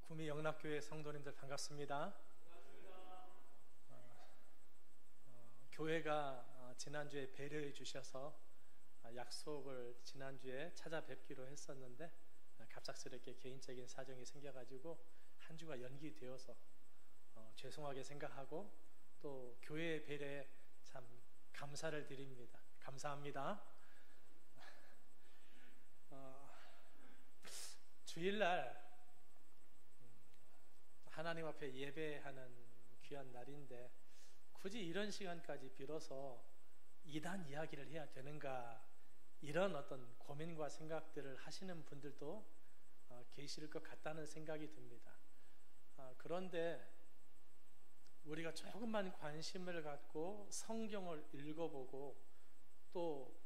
구미 영락교회 성도님들 반갑습니다. 교회가 지난주에 배려해 주셔서 약속을 지난주에 찾아뵙기로 했었는데 갑작스럽게 개인적인 사정이 생겨가지고 한 주가 연기되어서 죄송하게 생각하고 또 교회의 배려에 참 감사를 드립니다. 감사합니다. 주일날 하나님 앞에 예배하는 귀한 날인데 굳이 이런 시간까지 빌어서 이단 이야기를 해야 되는가, 이런 어떤 고민과 생각들을 하시는 분들도 계실 것 같다는 생각이 듭니다. 그런데 우리가 조금만 관심을 갖고 성경을 읽어보고 또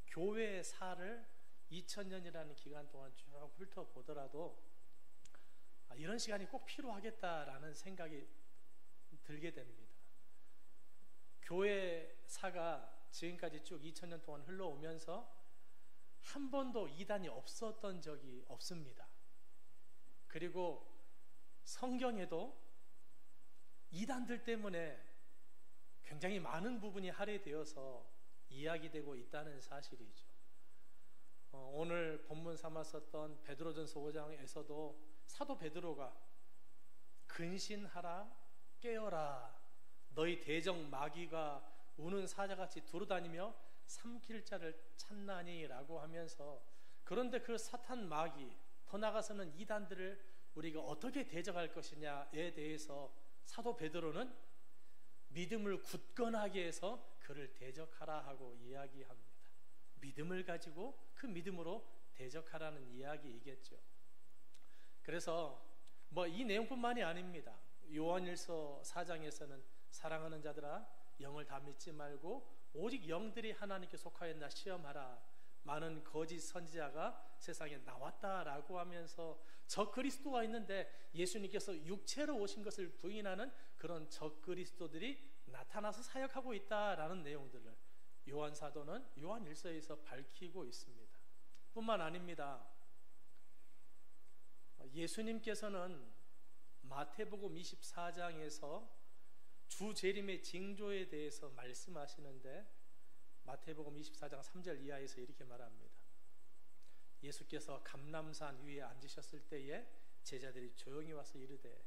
교회의 사를 2000년이라는 기간 동안 쭉 훑어보더라도 이런 시간이 꼭 필요하겠다라는 생각이 들게 됩니다. 교회사가 지금까지 쭉 2000년 동안 흘러오면서 한 번도 이단이 없었던 적이 없습니다. 그리고 성경에도 이단들 때문에 굉장히 많은 부분이 할애되어서 이야기되고 있다는 사실이죠. 오늘 본문 삼아 썼던 베드로전서 5장에서도 사도 베드로가 근신하라, 깨어라, 너희 대적 마귀가 우는 사자같이 두루다니며 삼킬 자를 찾나니 라고 하면서, 그런데 그 사탄 마귀, 더 나아가서는 이단들을 우리가 어떻게 대적할 것이냐에 대해서 사도 베드로는 믿음을 굳건하게 해서 그를 대적하라 하고 이야기합니다. 믿음을 가지고 그 믿음으로 대적하라는 이야기이겠죠. 그래서 이 내용뿐만이 아닙니다. 요한일서 4장에서는 사랑하는 자들아 영을 다 믿지 말고 오직 영들이 하나님께 속하였나 시험하라, 많은 거짓 선지자가 세상에 나왔다라고 하면서 적그리스도가 있는데 예수님께서 육체로 오신 것을 부인하는 그런 적그리스도들이 나타나서 사역하고 있다라는 내용들을 요한 사도는 요한일서에서 밝히고 있습니다. 뿐만 아닙니다. 예수님께서는 마태복음 24장에서 주재림의 징조에 대해서 말씀하시는데 마태복음 24장 3절 이하에서 이렇게 말합니다. 예수께서 감람산 위에 앉으셨을 때에 제자들이 조용히 와서 이르되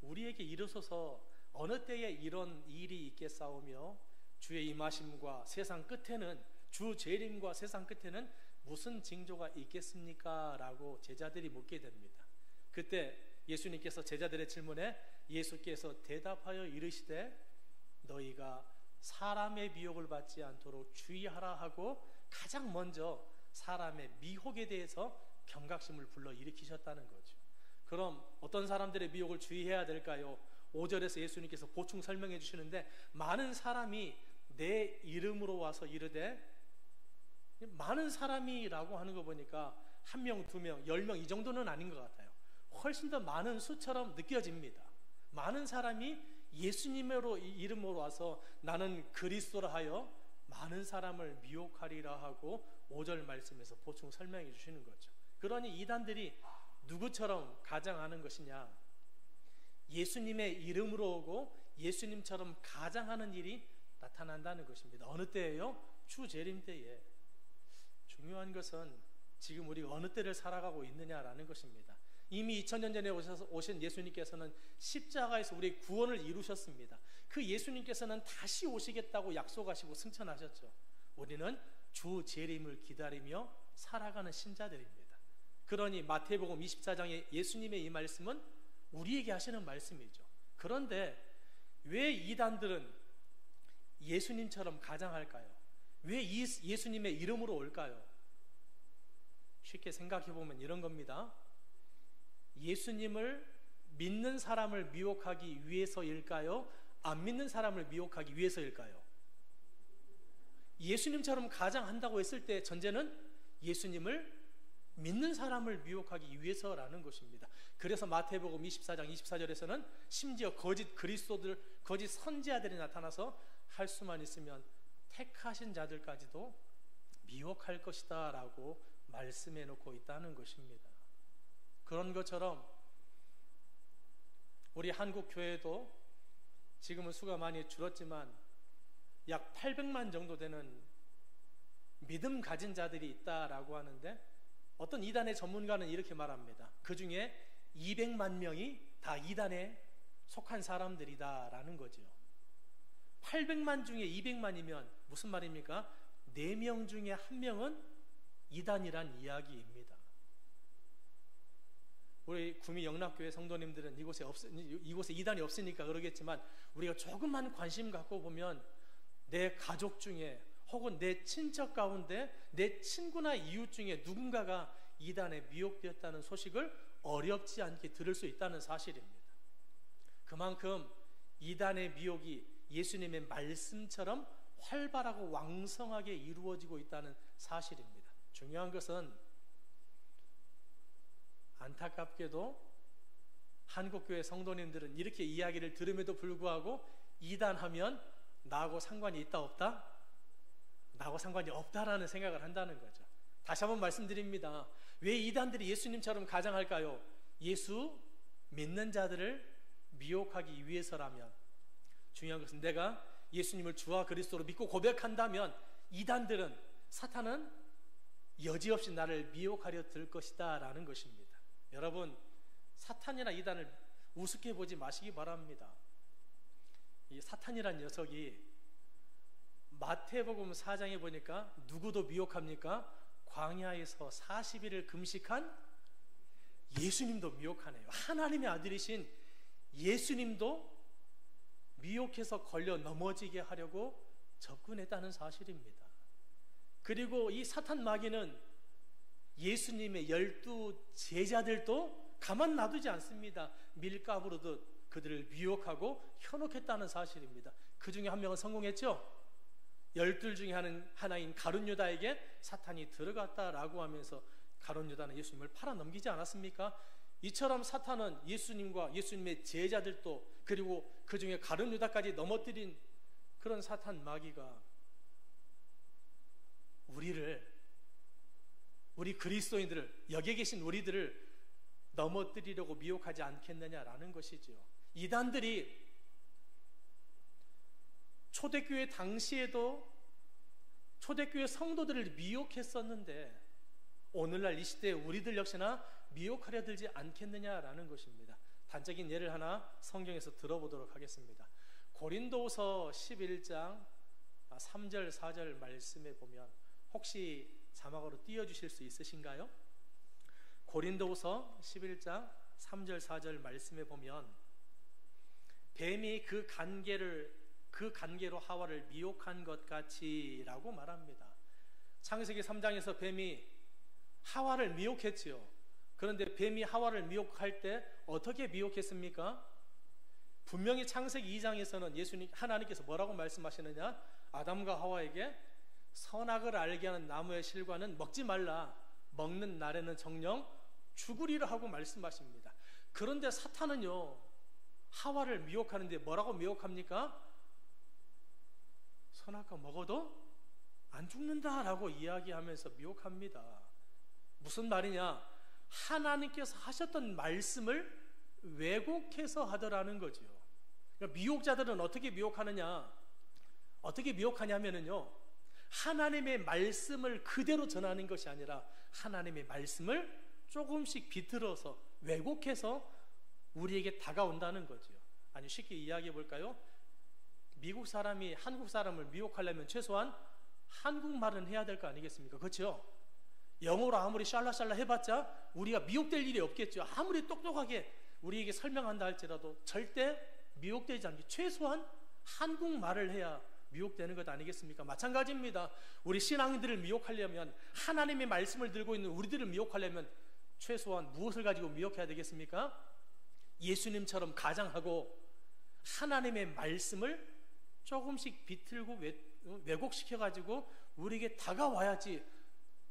우리에게 이르소서 어느 때에 이런 일이 있겠사오며 주의 임하심과 세상 끝에는, 주 재림과 세상 끝에는 무슨 징조가 있겠습니까? 라고 제자들이 묻게 됩니다. 그때 예수님께서 제자들의 질문에 예수께서 대답하여 이르시되 너희가 사람의 미혹을 받지 않도록 주의하라 하고 가장 먼저 사람의 미혹에 대해서 경각심을 불러일으키셨다는 거죠. 그럼 어떤 사람들의 미혹을 주의해야 될까요? 5절에서 예수님께서 보충 설명해 주시는데, 많은 사람이 내 이름으로 와서 이르되, 많은 사람이라고 하는 거 보니까 1명, 2명, 10명 이 정도는 아닌 것 같아요. 훨씬 더 많은 수처럼 느껴집니다. 많은 사람이 예수님으로 이름으로 와서 나는 그리스도라 하여 많은 사람을 미혹하리라 하고 5절 말씀에서 보충 설명해 주시는 거죠. 그러니 이단들이 누구처럼 가장하는 것이냐? 예수님의 이름으로 오고 예수님처럼 가장하는 일이 나타난다는 것입니다. 어느 때예요? 주재림 때에. 중요한 것은 지금 우리가 어느 때를 살아가고 있느냐라는 것입니다. 이미 2000년 전에 오신 예수님께서는 십자가에서 우리의 구원을 이루셨습니다. 그 예수님께서는 다시 오시겠다고 약속하시고 승천하셨죠. 우리는 주 재림을 기다리며 살아가는 신자들입니다. 그러니 마태복음 24장의 예수님의 이 말씀은 우리에게 하시는 말씀이죠. 그런데 왜 이단들은 예수님처럼 가장할까요? 왜 예수님의 이름으로 올까요? 쉽게 생각해 보면 이런 겁니다. 예수님을 믿는 사람을 미혹하기 위해서일까요? 안 믿는 사람을 미혹하기 위해서일까요? 예수님처럼 가장한다고 했을 때 전제는 예수님을 믿는 사람을 미혹하기 위해서라는 것입니다. 그래서 마태복음 24장 24절에서는 심지어 거짓 그리스도들, 거짓 선지자들이 나타나서 할 수만 있으면 택하신 자들까지도 미혹할 것이다 라고 말씀해 놓고 있다는 것입니다. 그런 것처럼 우리 한국 교회도 지금은 수가 많이 줄었지만 약 800만 정도 되는 믿음 가진 자들이 있다라고 하는데, 어떤 이단의 전문가는 이렇게 말합니다. 그 중에 200만 명이 다 이단에 속한 사람들이다라는 거죠. 800만 중에 200만이면 무슨 말입니까? 4명 중에 1명은 이단이란 이야기입니다. 우리 구미 영락교회 성도님들은 이곳에 이단이 없으니까 그러겠지만, 우리가 조금만 관심 갖고 보면 내 가족 중에 혹은 내 친척 가운데 내 친구나 이웃 중에 누군가가 이단에 미혹되었다는 소식을 어렵지 않게 들을 수 있다는 사실입니다. 그만큼 이단의 미혹이 예수님의 말씀처럼 활발하고 왕성하게 이루어지고 있다는 사실입니다. 중요한 것은 안타깝게도 한국교회 성도님들은 이렇게 이야기를 들음에도 불구하고 이단하면 나하고 상관이 있다 없다? 나하고 상관이 없다라는 생각을 한다는 거죠. 다시 한번 말씀드립니다. 왜 이단들이 예수님처럼 가장할까요? 예수 믿는 자들을 미혹하기 위해서라면, 중요한 것은 내가 예수님을 주와 그리스도로 믿고 고백한다면 이단들은, 사탄은 여지없이 나를 미혹하려 들 것이다 라는 것입니다. 여러분, 사탄이나 이단을 우습게 보지 마시기 바랍니다. 이 사탄이란 녀석이 마태복음 4장에 보니까 누구도 미혹합니까? 광야에서 40일을 금식한 예수님도 미혹하네요. 하나님의 아들이신 예수님도 미혹해서 걸려 넘어지게 하려고 접근했다는 사실입니다. 그리고 이 사탄 마귀는 예수님의 12 제자들도 가만 놔두지 않습니다. 밀가부르듯 그들을 미혹하고 현혹했다는 사실입니다. 그 중에 한 명은 성공했죠. 12 중에 하나인 가룟 유다에게 사탄이 들어갔다라고 하면서 가룟 유다는 예수님을 팔아넘기지 않았습니까? 이처럼 사탄은 예수님과 예수님의 제자들도, 그리고 그 중에 가룟 유다까지 넘어뜨린 그런 사탄 마귀가 우리 그리스도인들을, 여기 계신 우리들을 넘어뜨리려고 미혹하지 않겠느냐라는 것이지요. 이단들이 초대교회 당시에도 초대교회 성도들을 미혹했었는데, 오늘날 이 시대에 우리들 역시나 미혹하려 들지 않겠느냐라는 것입니다. 단적인 예를 하나 성경에서 들어보도록 하겠습니다. 고린도후서 11장 3절 4절 말씀에 보면, 혹시 자막으로 띄워주실 수 있으신가요? 고린도후서 11장 3절 4절 말씀에 보면, 뱀이 그 간계로 하와를 미혹한 것 같이 라고 말합니다. 창세기 3장에서 뱀이 하와를 미혹했지요. 그런데 뱀이 하와를 미혹할 때 어떻게 미혹했습니까? 분명히 창세기 2장에서는 하나님께서 뭐라고 말씀하시느냐? 아담과 하와에게 선악을 알게 하는 나무의 실과는 먹지 말라, 먹는 날에는 정녕 죽으리라 하고 말씀하십니다. 그런데 사탄은요, 하와를 미혹하는데 뭐라고 미혹합니까? 선악과 먹어도 안 죽는다라고 이야기하면서 미혹합니다. 무슨 말이냐? 하나님께서 하셨던 말씀을 왜곡해서 하더라는 거죠. 그러니까 미혹자들은 어떻게 미혹하느냐? 어떻게 미혹하냐면요, 하나님의 말씀을 그대로 전하는 것이 아니라 하나님의 말씀을 조금씩 비틀어서 왜곡해서 우리에게 다가온다는 거죠. 아니, 쉽게 이야기해 볼까요? 미국 사람이 한국 사람을 미혹하려면 최소한 한국말은 해야 될 거 아니겠습니까? 그렇죠? 영어로 아무리 샬라샬라 해봤자 우리가 미혹될 일이 없겠죠. 아무리 똑똑하게 우리에게 설명한다 할지라도 절대 미혹되지 않게 최소한 한국말을 해야 미혹되는 것 아니겠습니까? 마찬가지입니다. 우리 신앙인들을 미혹하려면, 하나님의 말씀을 들고 있는 우리들을 미혹하려면 최소한 무엇을 가지고 미혹해야 되겠습니까? 예수님처럼 가장하고 하나님의 말씀을 조금씩 비틀고 왜곡시켜가지고 우리에게 다가와야지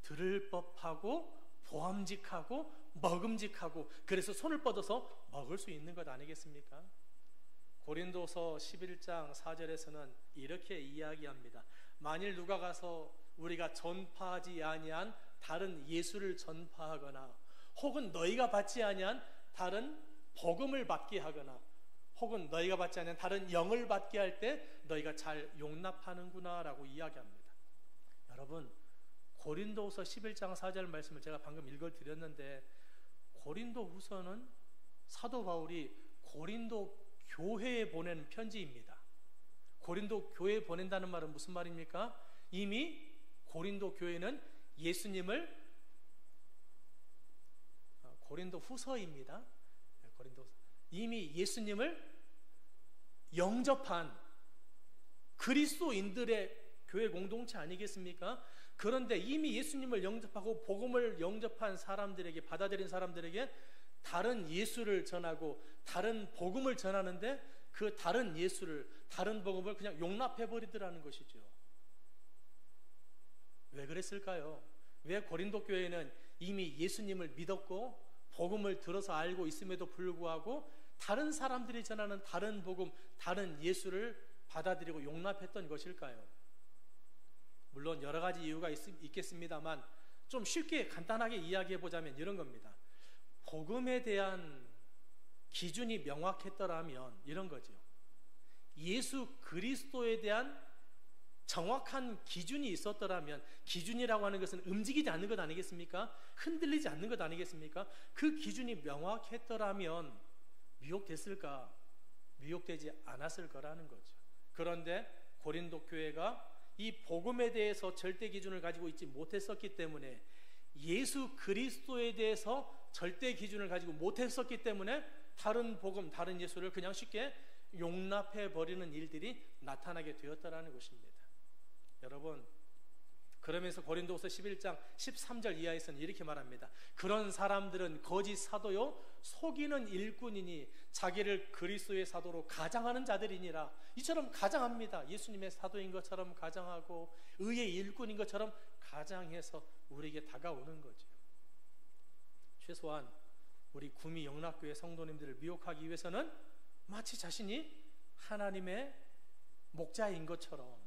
들을 법하고 보암직하고 먹음직하고, 그래서 손을 뻗어서 먹을 수 있는 것 아니겠습니까? 고린도서 11장 4절에서는 이렇게 이야기합니다. 만일 누가 가서 우리가 전파하지 아니한 다른 예수를 전파하거나, 혹은 너희가 받지 아니한 다른 복음을 받게 하거나, 혹은 너희가 받지 않는 다른 영을 받게 할 때 너희가 잘 용납하는구나 라고 이야기합니다. 여러분, 고린도후서 11장 4절 말씀을 제가 방금 읽어드렸는데, 고린도후서는 사도 바울이 고린도 교회에 보낸 편지입니다. 고린도 교회에 보낸다는 말은 무슨 말입니까? 이미 고린도 교회는 예수님을, 고린도 후서입니다. 이미 예수님을 영접한 그리스도인들의 교회 공동체 아니겠습니까? 그런데 이미 예수님을 영접하고 복음을 영접한 사람들에게, 받아들인 사람들에게 다른 예수를 전하고 다른 복음을 전하는데, 그 다른 예수를, 다른 복음을 그냥 용납해버리더라는 것이죠. 왜 그랬을까요? 왜 고린도 교회는 이미 예수님을 믿었고 복음을 들어서 알고 있음에도 불구하고 다른 사람들이 전하는 다른 복음, 다른 예수를 받아들이고 용납했던 것일까요? 물론 여러 가지 이유가 있겠습니다만 좀 쉽게 간단하게 이야기해 보자면 이런 겁니다. 복음에 대한 기준이 명확했더라면 이런 거죠. 예수 그리스도에 대한 정확한 기준이 있었더라면, 기준이라고 하는 것은 움직이지 않는 것 아니겠습니까? 흔들리지 않는 것 아니겠습니까? 그 기준이 명확했더라면 미혹됐을까? 미혹되지 않았을 거라는 거죠. 그런데 고린도 교회가 이 복음에 대해서 절대 기준을 가지고 있지 못했었기 때문에, 예수 그리스도에 대해서 절대 기준을 가지고 못했었기 때문에 다른 복음, 다른 예수를 그냥 쉽게 용납해 버리는 일들이 나타나게 되었다라는 것입니다. 여러분, 그러면서 고린도후서 11장 13절 이하에서는 이렇게 말합니다. 그런 사람들은 거짓 사도요 속이는 일꾼이니 자기를 그리스도의 사도로 가장하는 자들이니라. 이처럼 가장합니다. 예수님의 사도인 것처럼 가장하고 의의 일꾼인 것처럼 가장해서 우리에게 다가오는 거죠. 최소한 우리 구미 영락교회 성도님들을 미혹하기 위해서는 마치 자신이 하나님의 목자인 것처럼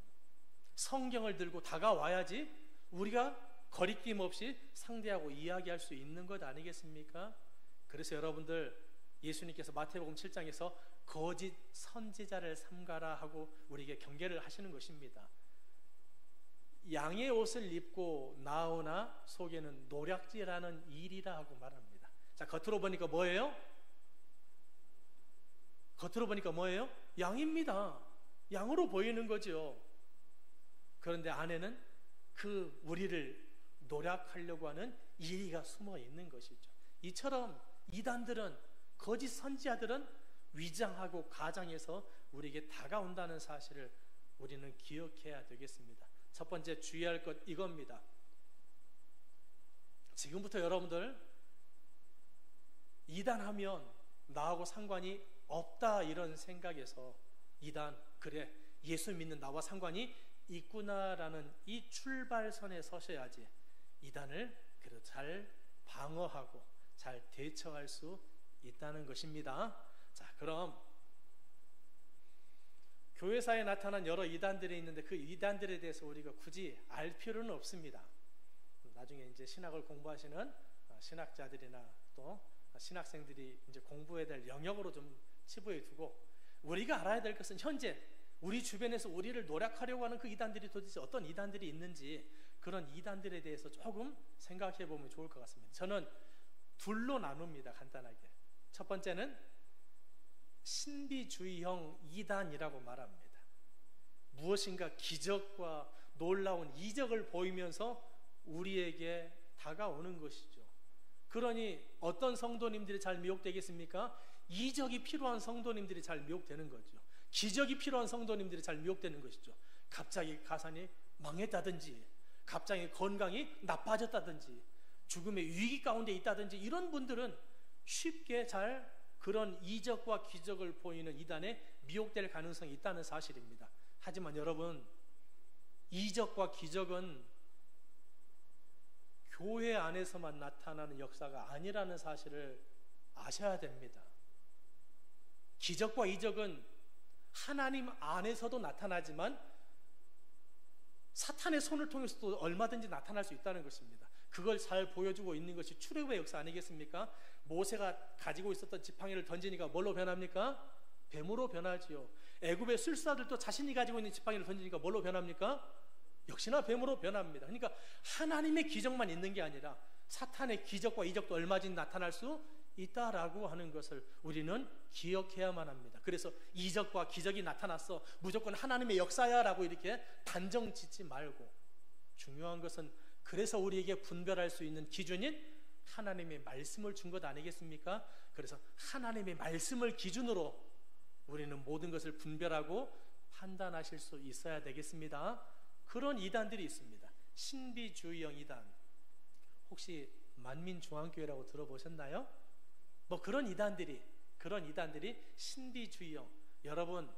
성경을 들고 다가와야지 우리가 거리낌 없이 상대하고 이야기할 수 있는 것 아니겠습니까? 그래서 여러분들, 예수님께서 마태복음 7장에서 거짓 선지자를 삼가라 하고 우리에게 경계를 하시는 것입니다. 양의 옷을 입고 나오나 속에는 노략질하는 일이라 하고 말합니다. 자, 겉으로 보니까 뭐예요? 겉으로 보니까 뭐예요? 양입니다. 양으로 보이는 거죠. 그런데 안에는 그 우리를 노략하려고 하는 이의가 숨어 있는 것이죠. 이처럼 이단들은, 거짓 선지자들은 위장하고 가장해서 우리에게 다가온다는 사실을 우리는 기억해야 되겠습니다. 첫 번째 주의할 것 이겁니다. 지금부터 여러분들 이단하면 나하고 상관이 없다 이런 생각에서 이단, 그래 예수 믿는 나와 상관이 있구나라는 이 출발선에 서셔야지 이단을 그래도 잘 방어하고 잘 대처할 수 있다는 것입니다. 자, 그럼 교회사에 나타난 여러 이단들이 있는데 그 이단들에 대해서 우리가 굳이 알 필요는 없습니다. 나중에 이제 신학을 공부하시는 신학자들이나 또 신학생들이 이제 공부해야 될 영역으로 좀 치부해 두고, 우리가 알아야 될 것은 현재 우리 주변에서 우리를 노략하려고 하는 그 이단들이 도대체 어떤 이단들이 있는지, 그런 이단들에 대해서 조금 생각해 보면 좋을 것 같습니다. 저는 둘로 나눕니다. 간단하게. 첫 번째는 신비주의형 이단이라고 말합니다. 무엇인가 기적과 놀라운 이적을 보이면서 우리에게 다가오는 것이죠. 그러니 어떤 성도님들이 잘 미혹되겠습니까? 이적이 필요한 성도님들이 잘 미혹되는 거죠. 기적이 필요한 성도님들이 잘 미혹되는 것이죠. 갑자기 가산이 망했다든지, 갑자기 건강이 나빠졌다든지, 죽음의 위기 가운데 있다든지, 이런 분들은 쉽게 잘 그런 이적과 기적을 보이는 이단에 미혹될 가능성이 있다는 사실입니다. 하지만 여러분, 이적과 기적은 교회 안에서만 나타나는 역사가 아니라는 사실을 아셔야 됩니다. 기적과 이적은 하나님 안에서도 나타나지만 사탄의 손을 통해서도 얼마든지 나타날 수 있다는 것입니다. 그걸 잘 보여주고 있는 것이 출애굽의 역사 아니겠습니까? 모세가 가지고 있었던 지팡이를 던지니까 뭘로 변합니까? 뱀으로 변하지요. 애굽의 술사들도 자신이 가지고 있는 지팡이를 던지니까 뭘로 변합니까? 역시나 뱀으로 변합니다. 그러니까 하나님의 기적만 있는 게 아니라 사탄의 기적과 이적도 얼마든지 나타날 수 있다라고 하는 것을 우리는 기억해야만 합니다. 그래서 이적과 기적이 나타났어, 무조건 하나님의 역사야 라고 이렇게 단정 짓지 말고, 중요한 것은 그래서 우리에게 분별할 수 있는 기준인 하나님의 말씀을 준 것 아니겠습니까? 그래서 하나님의 말씀을 기준으로 우리는 모든 것을 분별하고 판단하실 수 있어야 되겠습니다. 그런 이단들이 있습니다. 신비주의형 이단. 혹시 만민중앙교회라고 들어보셨나요? 뭐 그런 이단들이 신비주의형. 여러분,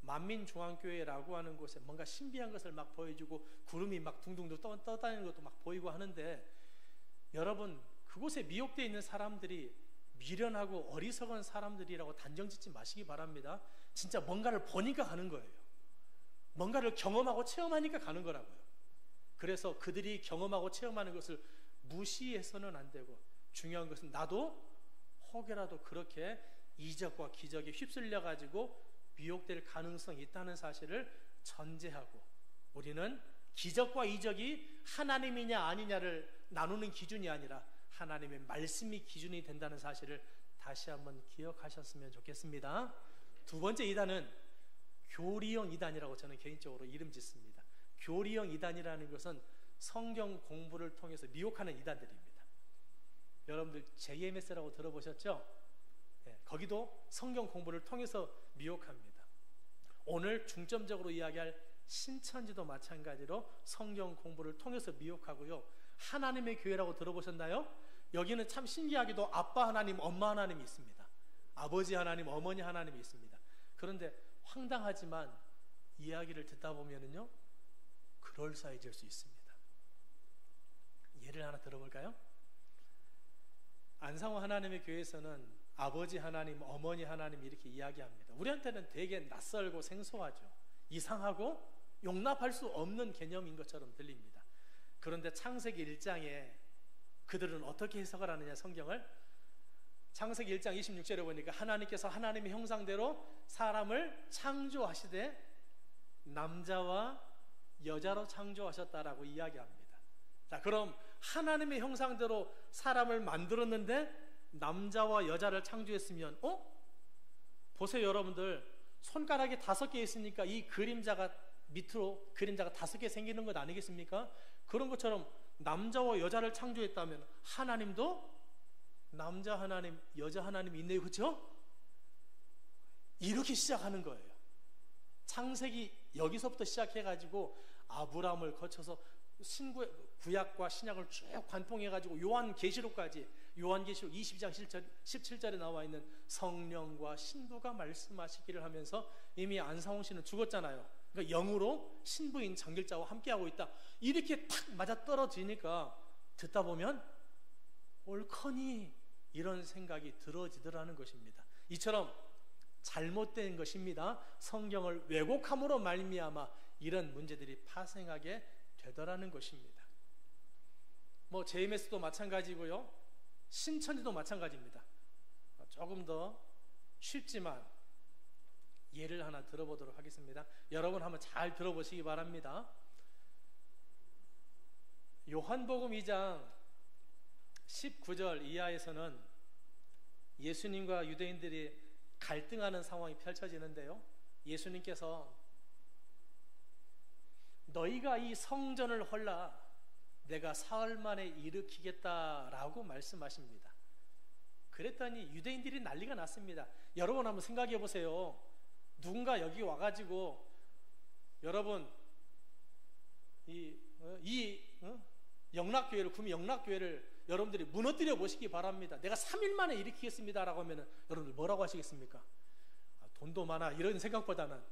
만민중앙교회라고 하는 곳에 뭔가 신비한 것을 막 보여주고 구름이 막 둥둥 떠다니는 것도 막 보이고 하는데, 여러분 그곳에 미혹되어 있는 사람들이 미련하고 어리석은 사람들이라고 단정 짓지 마시기 바랍니다. 진짜 뭔가를 보니까 가는 거예요. 뭔가를 경험하고 체험하니까 가는 거라고요. 그래서 그들이 경험하고 체험하는 것을 무시해서는 안 되고, 중요한 것은 나도 혹여라도 그렇게 이적과 기적에 휩쓸려 가지고 미혹될 가능성이 있다는 사실을 전제하고, 우리는 기적과 이적이 하나님이냐 아니냐를 나누는 기준이 아니라 하나님의 말씀이 기준이 된다는 사실을 다시 한번 기억하셨으면 좋겠습니다. 두 번째 이단은 교리형 이단이라고 저는 개인적으로 이름 짓습니다. 교리형 이단이라는 것은 성경 공부를 통해서 미혹하는 이단들입니다. 여러분들 JMS라고 들어보셨죠? 네, 거기도 성경 공부를 통해서 미혹합니다. 오늘 중점적으로 이야기할 신천지도 마찬가지로 성경 공부를 통해서 미혹하고요. 하나님의 교회라고 들어보셨나요? 여기는 참 신기하게도 아빠 하나님, 엄마 하나님이 있습니다. 아버지 하나님, 어머니 하나님이 있습니다. 그런데 황당하지만 이야기를 듣다 보면은요, 그럴싸해질 수 있습니다. 예를 하나 들어볼까요? 안상호 하나님의 교회에서는 아버지 하나님, 어머니 하나님 이렇게 이야기합니다. 우리한테는 되게 낯설고 생소하죠. 이상하고 용납할 수 없는 개념인 것처럼 들립니다. 그런데 창세기 1장에 그들은 어떻게 해석을 하느냐, 성경을? 창세기 1장 26절에 보니까 하나님께서 하나님의 형상대로 사람을 창조하시되 남자와 여자로 창조하셨다라고 이야기합니다. 자, 그럼 하나님의 형상대로 사람을 만들었는데 남자와 여자를 창조했으면, 보세요 여러분들, 손가락이 5개 있으니까 이 그림자가 밑으로 그림자가 5개 생기는 것 아니겠습니까? 그런 것처럼 남자와 여자를 창조했다면 하나님도 남자 하나님, 여자 하나님이 있네요. 그렇죠? 이렇게 시작하는 거예요. 창세기 여기서부터 시작해가지고 아브라함을 거쳐서 구약과 신약을 쭉 관통해가지고 요한계시록까지, 요한계시록 22장 17절에 나와 있는 성령과 신부가 말씀하시기를 하면서 이미 안상홍 씨는 죽었잖아요. 그러니까 영으로 신부인 장길자와 함께하고 있다. 이렇게 탁 맞아떨어지니까 듣다 보면 옳거니 이런 생각이 들어지더라는 것입니다. 이처럼 잘못된 것입니다. 성경을 왜곡함으로 말미암아 이런 문제들이 파생하게 되더라는 것입니다. 뭐 JMS도 마찬가지고요, 신천지도 마찬가지입니다. 조금 더 쉽지만 예를 하나 들어보도록 하겠습니다. 여러분 한번 잘 들어보시기 바랍니다. 요한복음 2장 19절 이하에서는 예수님과 유대인들이 갈등하는 상황이 펼쳐지는데요, 예수님께서 너희가 이 성전을 헐라 내가 사흘 만에 일으키겠다라고 말씀하십니다. 그랬더니 유대인들이 난리가 났습니다. 여러분 한번 생각해 보세요. 누군가 여기 와가지고 여러분 영락교회를, 구미 영락교회를 여러분들이 무너뜨려 보시기 바랍니다. 내가 3일 만에 일으키겠습니다라고 하면 여러분들 뭐라고 하시겠습니까? 돈도 많아 이런 생각보다는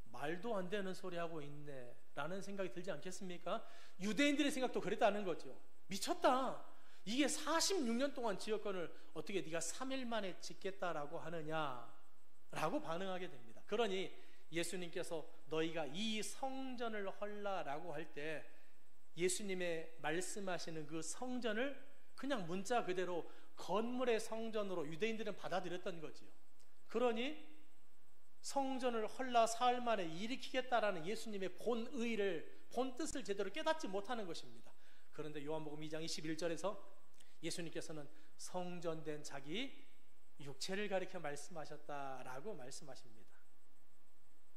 말도 안 되는 소리 하고 있네 라는 생각이 들지 않겠습니까? 유대인들의 생각도 그랬다는 거죠. 미쳤다, 이게 46년 동안 지었건을 어떻게 네가 3일 만에 짓겠다라고 하느냐라고 반응하게 됩니다. 그러니 예수님께서 너희가 이 성전을 헐라라고 할 때 예수님의 말씀하시는 그 성전을 그냥 문자 그대로 건물의 성전으로 유대인들은 받아들였던 거지요. 그러니 성전을 헐라 사흘 만에 일으키겠다라는 예수님의 본 뜻을 제대로 깨닫지 못하는 것입니다. 그런데 요한복음 2장 21절에서 예수님께서는 성전된 자기 육체를 가리켜 말씀하셨다라고 말씀하십니다.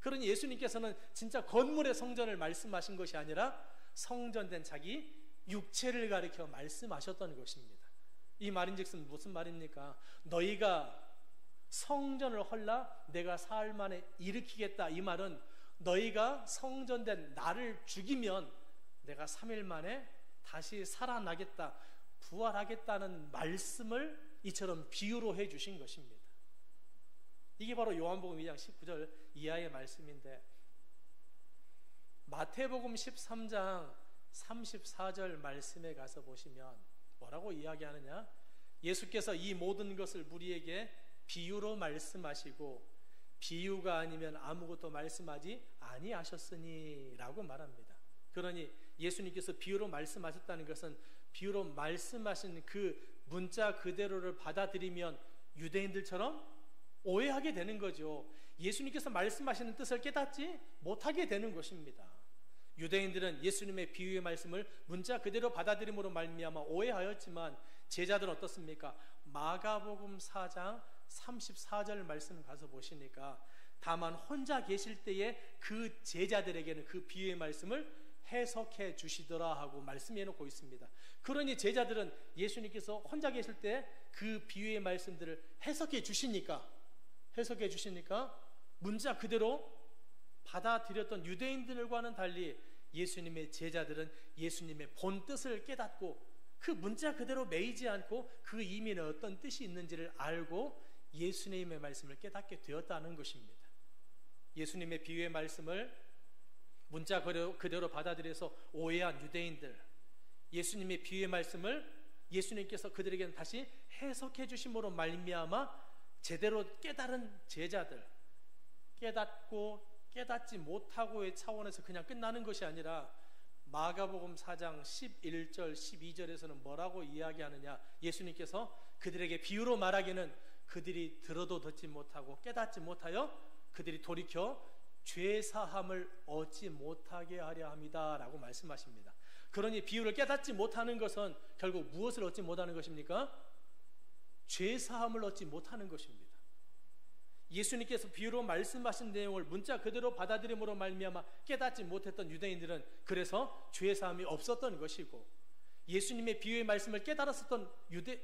그러니 예수님께서는 진짜 건물의 성전을 말씀하신 것이 아니라 성전된 자기 육체를 가리켜 말씀하셨던 것입니다. 이 말인즉슨 무슨 말입니까? 너희가 성전을 헐라 내가 사흘 만에 일으키겠다. 이 말은 너희가 성전된 나를 죽이면 내가 3일 만에 다시 살아나겠다, 부활하겠다는 말씀을 이처럼 비유로 해주신 것입니다. 이게 바로 요한복음 2장 19절 이하의 말씀인데, 마태복음 13장 34절 말씀에 가서 보시면 뭐라고 이야기하느냐? 예수께서 이 모든 것을 우리에게 비유로 말씀하시고 비유가 아니면 아무것도 말씀하지 아니하셨으니 라고 말합니다. 그러니 예수님께서 비유로 말씀하셨다는 것은 비유로 말씀하신 그 문자 그대로를 받아들이면 유대인들처럼 오해하게 되는 거죠. 예수님께서 말씀하시는 뜻을 깨닫지 못하게 되는 것입니다. 유대인들은 예수님의 비유의 말씀을 문자 그대로 받아들임으로 말미암아 오해하였지만 제자들은 어떻습니까? 마가복음 4장 34절 말씀 가서 보시니까 다만 혼자 계실 때에 그 제자들에게는 그 비유의 말씀을 해석해 주시더라 하고 말씀해 놓고 있습니다. 그러니 제자들은 예수님께서 혼자 계실 때 그 비유의 말씀들을 해석해 주시니까 문자 그대로 받아들였던 유대인들과는 달리 예수님의 제자들은 예수님의 본 뜻을 깨닫고 그 문자 그대로 매이지 않고 그 의미는 어떤 뜻이 있는지를 알고 예수님의 말씀을 깨닫게 되었다는 것입니다. 예수님의 비유의 말씀을 문자 그대로 받아들여서 오해한 유대인들, 예수님의 비유의 말씀을 예수님께서 그들에게는 다시 해석해 주심으로 말미암아 제대로 깨달은 제자들, 깨닫고 깨닫지 못하고의 차원에서 그냥 끝나는 것이 아니라 마가복음 4장 11절 12절에서는 뭐라고 이야기하느냐? 예수님께서 그들에게 비유로 말하기는 그들이 들어도 듣지 못하고 깨닫지 못하여 그들이 돌이켜 죄사함을 얻지 못하게 하려 합니다 라고 말씀하십니다. 그러니 비유를 깨닫지 못하는 것은 결국 무엇을 얻지 못하는 것입니까? 죄사함을 얻지 못하는 것입니다. 예수님께서 비유로 말씀하신 내용을 문자 그대로 받아들임으로 말미암아 깨닫지 못했던 유대인들은 그래서 죄사함이 없었던 것이고, 예수님의 비유의 말씀을 깨달았었던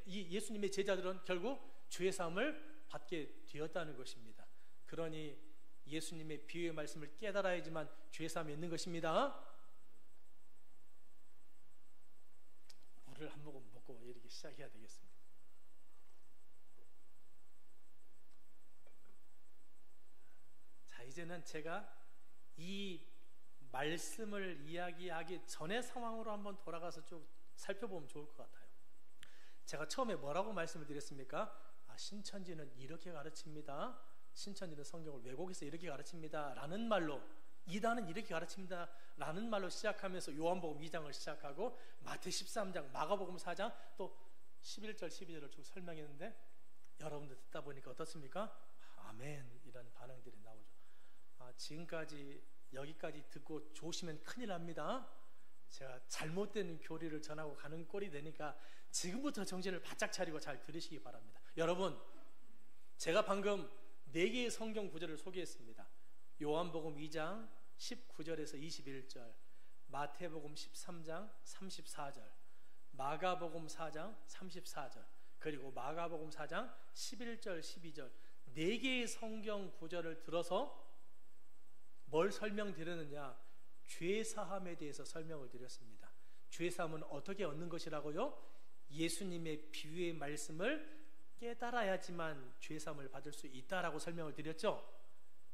예수님의 제자들은 결국 죄사함을 받게 되었다는 것입니다. 그러니 예수님의 비유의 말씀을 깨달아야지만 죄사함이 있는 것입니다. 물을 한 모금 먹고 이렇게 시작해야 되겠습니다. 자, 이제는 제가 이 말씀을 이야기하기 전의 상황으로 한번 돌아가서 좀 살펴보면 좋을 것 같아요. 제가 처음에 뭐라고 말씀을 드렸습니까? 신천지는 이렇게 가르칩니다. 신천지는 성경을 왜곡해서 이렇게 가르칩니다 라는 말로, 이단은 이렇게 가르칩니다 라는 말로 시작하면서 요한복음 2장을 시작하고 마태 13장, 마가복음 4장, 또 11절 12절을 쭉 설명했는데 여러분들 듣다 보니까 어떻습니까? 아멘 이런 반응들이 나오죠. 지금까지 여기까지 듣고 조시면 큰일 납니다. 제가 잘못된 교리를 전하고 가는 꼴이 되니까 지금부터 정신을 바짝 차리고 잘 들으시기 바랍니다. 여러분, 제가 방금 4개의 성경 구절을 소개했습니다. 요한복음 2장 19절에서 21절, 마태복음 13장 34절, 마가복음 4장 34절, 그리고 마가복음 4장 11절 12절 4개의 성경 구절을 들어서 뭘 설명드렸느냐? 죄사함에 대해서 설명을 드렸습니다. 죄사함은 어떻게 얻는 것이라고요? 예수님의 비유의 말씀을 깨달아야지만 죄사함을 받을 수 있다라고 설명을 드렸죠.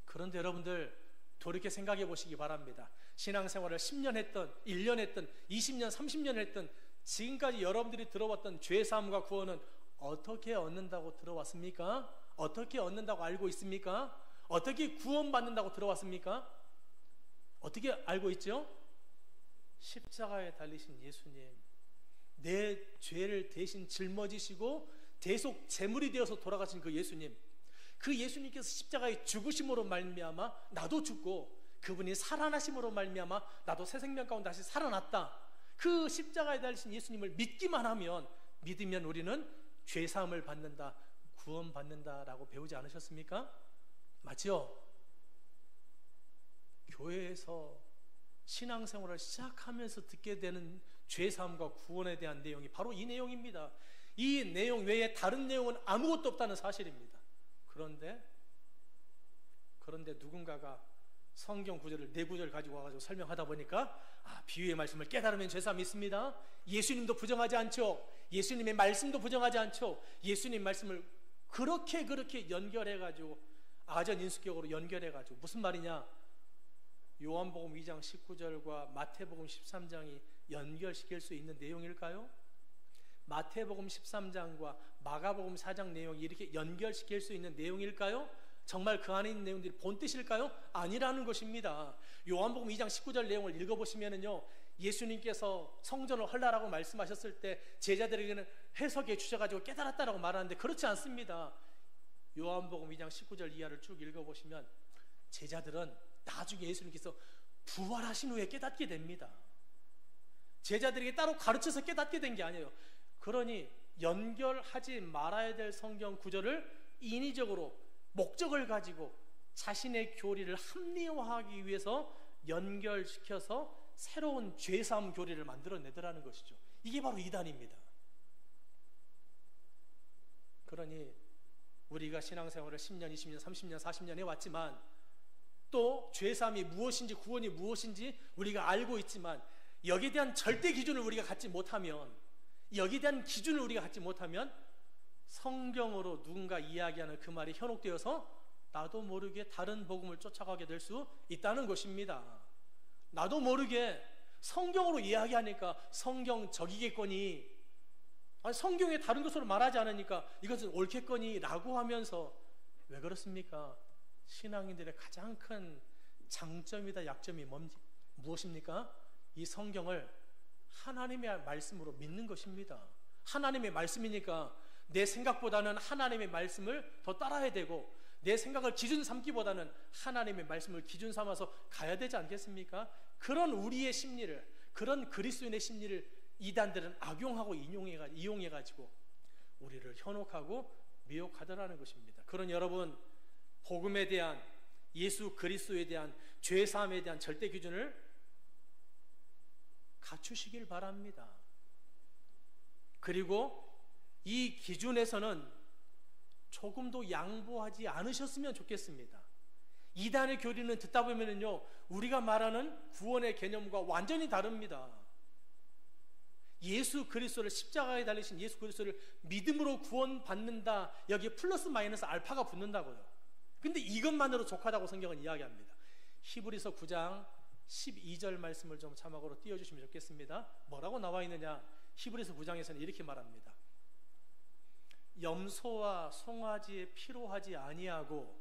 그런데 여러분들 돌이켜 생각해 보시기 바랍니다. 신앙생활을 10년 했던, 1년 했던, 20년, 30년 했던 지금까지 여러분들이 들어왔던 죄사함과 구원은 어떻게 얻는다고 들어왔습니까? 어떻게 얻는다고 알고 있습니까? 어떻게 구원받는다고 들어왔습니까? 어떻게 알고 있죠? 십자가에 달리신 예수님, 내 죄를 대신 짊어지시고 대속 제물이 되어서 돌아가신 그 예수님, 그 예수님께서 십자가의 죽으심으로 말미암아 나도 죽고 그분이 살아나심으로 말미암아 나도 새 생명 가운데 다시 살아났다. 그 십자가에 달리신 예수님을 믿기만 하면, 믿으면 우리는 죄사함을 받는다, 구원받는다라고 배우지 않으셨습니까? 맞죠? 교회에서 신앙생활을 시작하면서 듣게 되는 죄사함과 구원에 대한 내용이 바로 이 내용입니다. 이 내용 외에 다른 내용은 아무것도 없다는 사실입니다. 그런데 누군가가 성경 구절을 4구절 가지고 와가지고 설명하다 보니까 비유의 말씀을 깨달으면 죄사함이 있습니다. 예수님도 부정하지 않죠. 예수님의 말씀도 부정하지 않죠. 예수님 말씀을 그렇게 연결해가지고 아전인수격으로 연결해가지고 무슨 말이냐? 요한복음 2장 19절과 마태복음 13장이 연결시킬 수 있는 내용일까요? 마태복음 13장과 마가복음 4장 내용이 이렇게 연결시킬 수 있는 내용일까요? 정말 그 안에 있는 내용들이 본뜻일까요? 아니라는 것입니다. 요한복음 2장 19절 내용을 읽어보시면은요, 예수님께서 성전을 헐라라고 말씀하셨을 때 제자들에게는 해석해 주셔가지고 깨달았다라고 말하는데 그렇지 않습니다. 요한복음 2장 19절 이하를 쭉 읽어보시면 제자들은 나중에 예수님께서 부활하신 후에 깨닫게 됩니다. 제자들에게 따로 가르쳐서 깨닫게 된 게 아니에요. 그러니 연결하지 말아야 될 성경 구절을 인위적으로 목적을 가지고 자신의 교리를 합리화하기 위해서 연결시켜서 새로운 죄사함 교리를 만들어내더라는 것이죠. 이게 바로 이단입니다. 그러니 우리가 신앙생활을 10년, 20년, 30년, 40년 해왔지만 또 죄사함이 무엇인지 구원이 무엇인지 우리가 알고 있지만 여기에 대한 절대 기준을 우리가 갖지 못하면, 여기에 대한 기준을 우리가 갖지 못하면 성경으로 누군가 이야기하는 그 말이 현혹되어서 나도 모르게 다른 복음을 쫓아가게 될 수 있다는 것입니다. 나도 모르게 성경으로 이야기하니까 성경적이겠거니, 아니 성경에 다른 것으로 말하지 않으니까 이것은 옳겠거니 라고 하면서, 왜 그렇습니까? 신앙인들의 가장 큰 장점이다 약점이 무엇입니까? 이 성경을 하나님의 말씀으로 믿는 것입니다. 하나님의 말씀이니까 내 생각보다는 하나님의 말씀을 더 따라야 되고, 내 생각을 기준 삼기보다는 하나님의 말씀을 기준 삼아서 가야 되지 않겠습니까? 그런 우리의 심리를, 그런 그리스도인의 심리를 이단들은 악용하고 이용해가지고 우리를 현혹하고 미혹하더라는 것입니다. 그런 여러분, 복음에 대한, 예수 그리스도에 대한, 죄사함에 대한 절대 기준을 갖추시길 바랍니다. 그리고 이 기준에서는 조금도 양보하지 않으셨으면 좋겠습니다. 이단의 교리는 듣다 보면은요, 우리가 말하는 구원의 개념과 완전히 다릅니다. 예수 그리스도를, 십자가에 달리신 예수 그리스도를 믿음으로 구원받는다, 여기에 플러스 마이너스 알파가 붙는다고요. 근데 이것만으로 족하다고 성경은 이야기합니다. 히브리서 9장 12절 말씀을 좀 자막으로 띄워주시면 좋겠습니다. 뭐라고 나와 있느냐? 히브리서 9장에서는 이렇게 말합니다. 염소와 송아지의 피로 하지 아니하고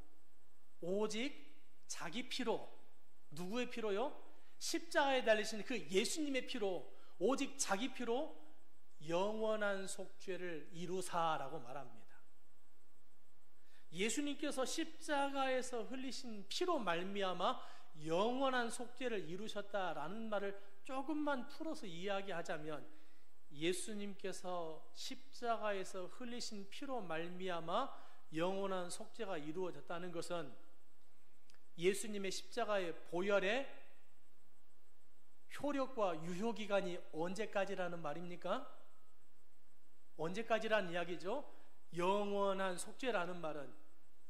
오직 자기 피로, 누구의 피로요? 십자가에 달리신 그 예수님의 피로, 오직 자기 피로 영원한 속죄를 이루사라고 말합니다. 예수님께서 십자가에서 흘리신 피로 말미암아 영원한 속죄를 이루셨다라는 말을 조금만 풀어서 이야기하자면, 예수님께서 십자가에서 흘리신 피로 말미암아 영원한 속죄가 이루어졌다는 것은 예수님의 십자가의 보혈의 효력과 유효기간이 언제까지라는 말입니까? 언제까지라는 이야기죠? 영원한 속죄라는 말은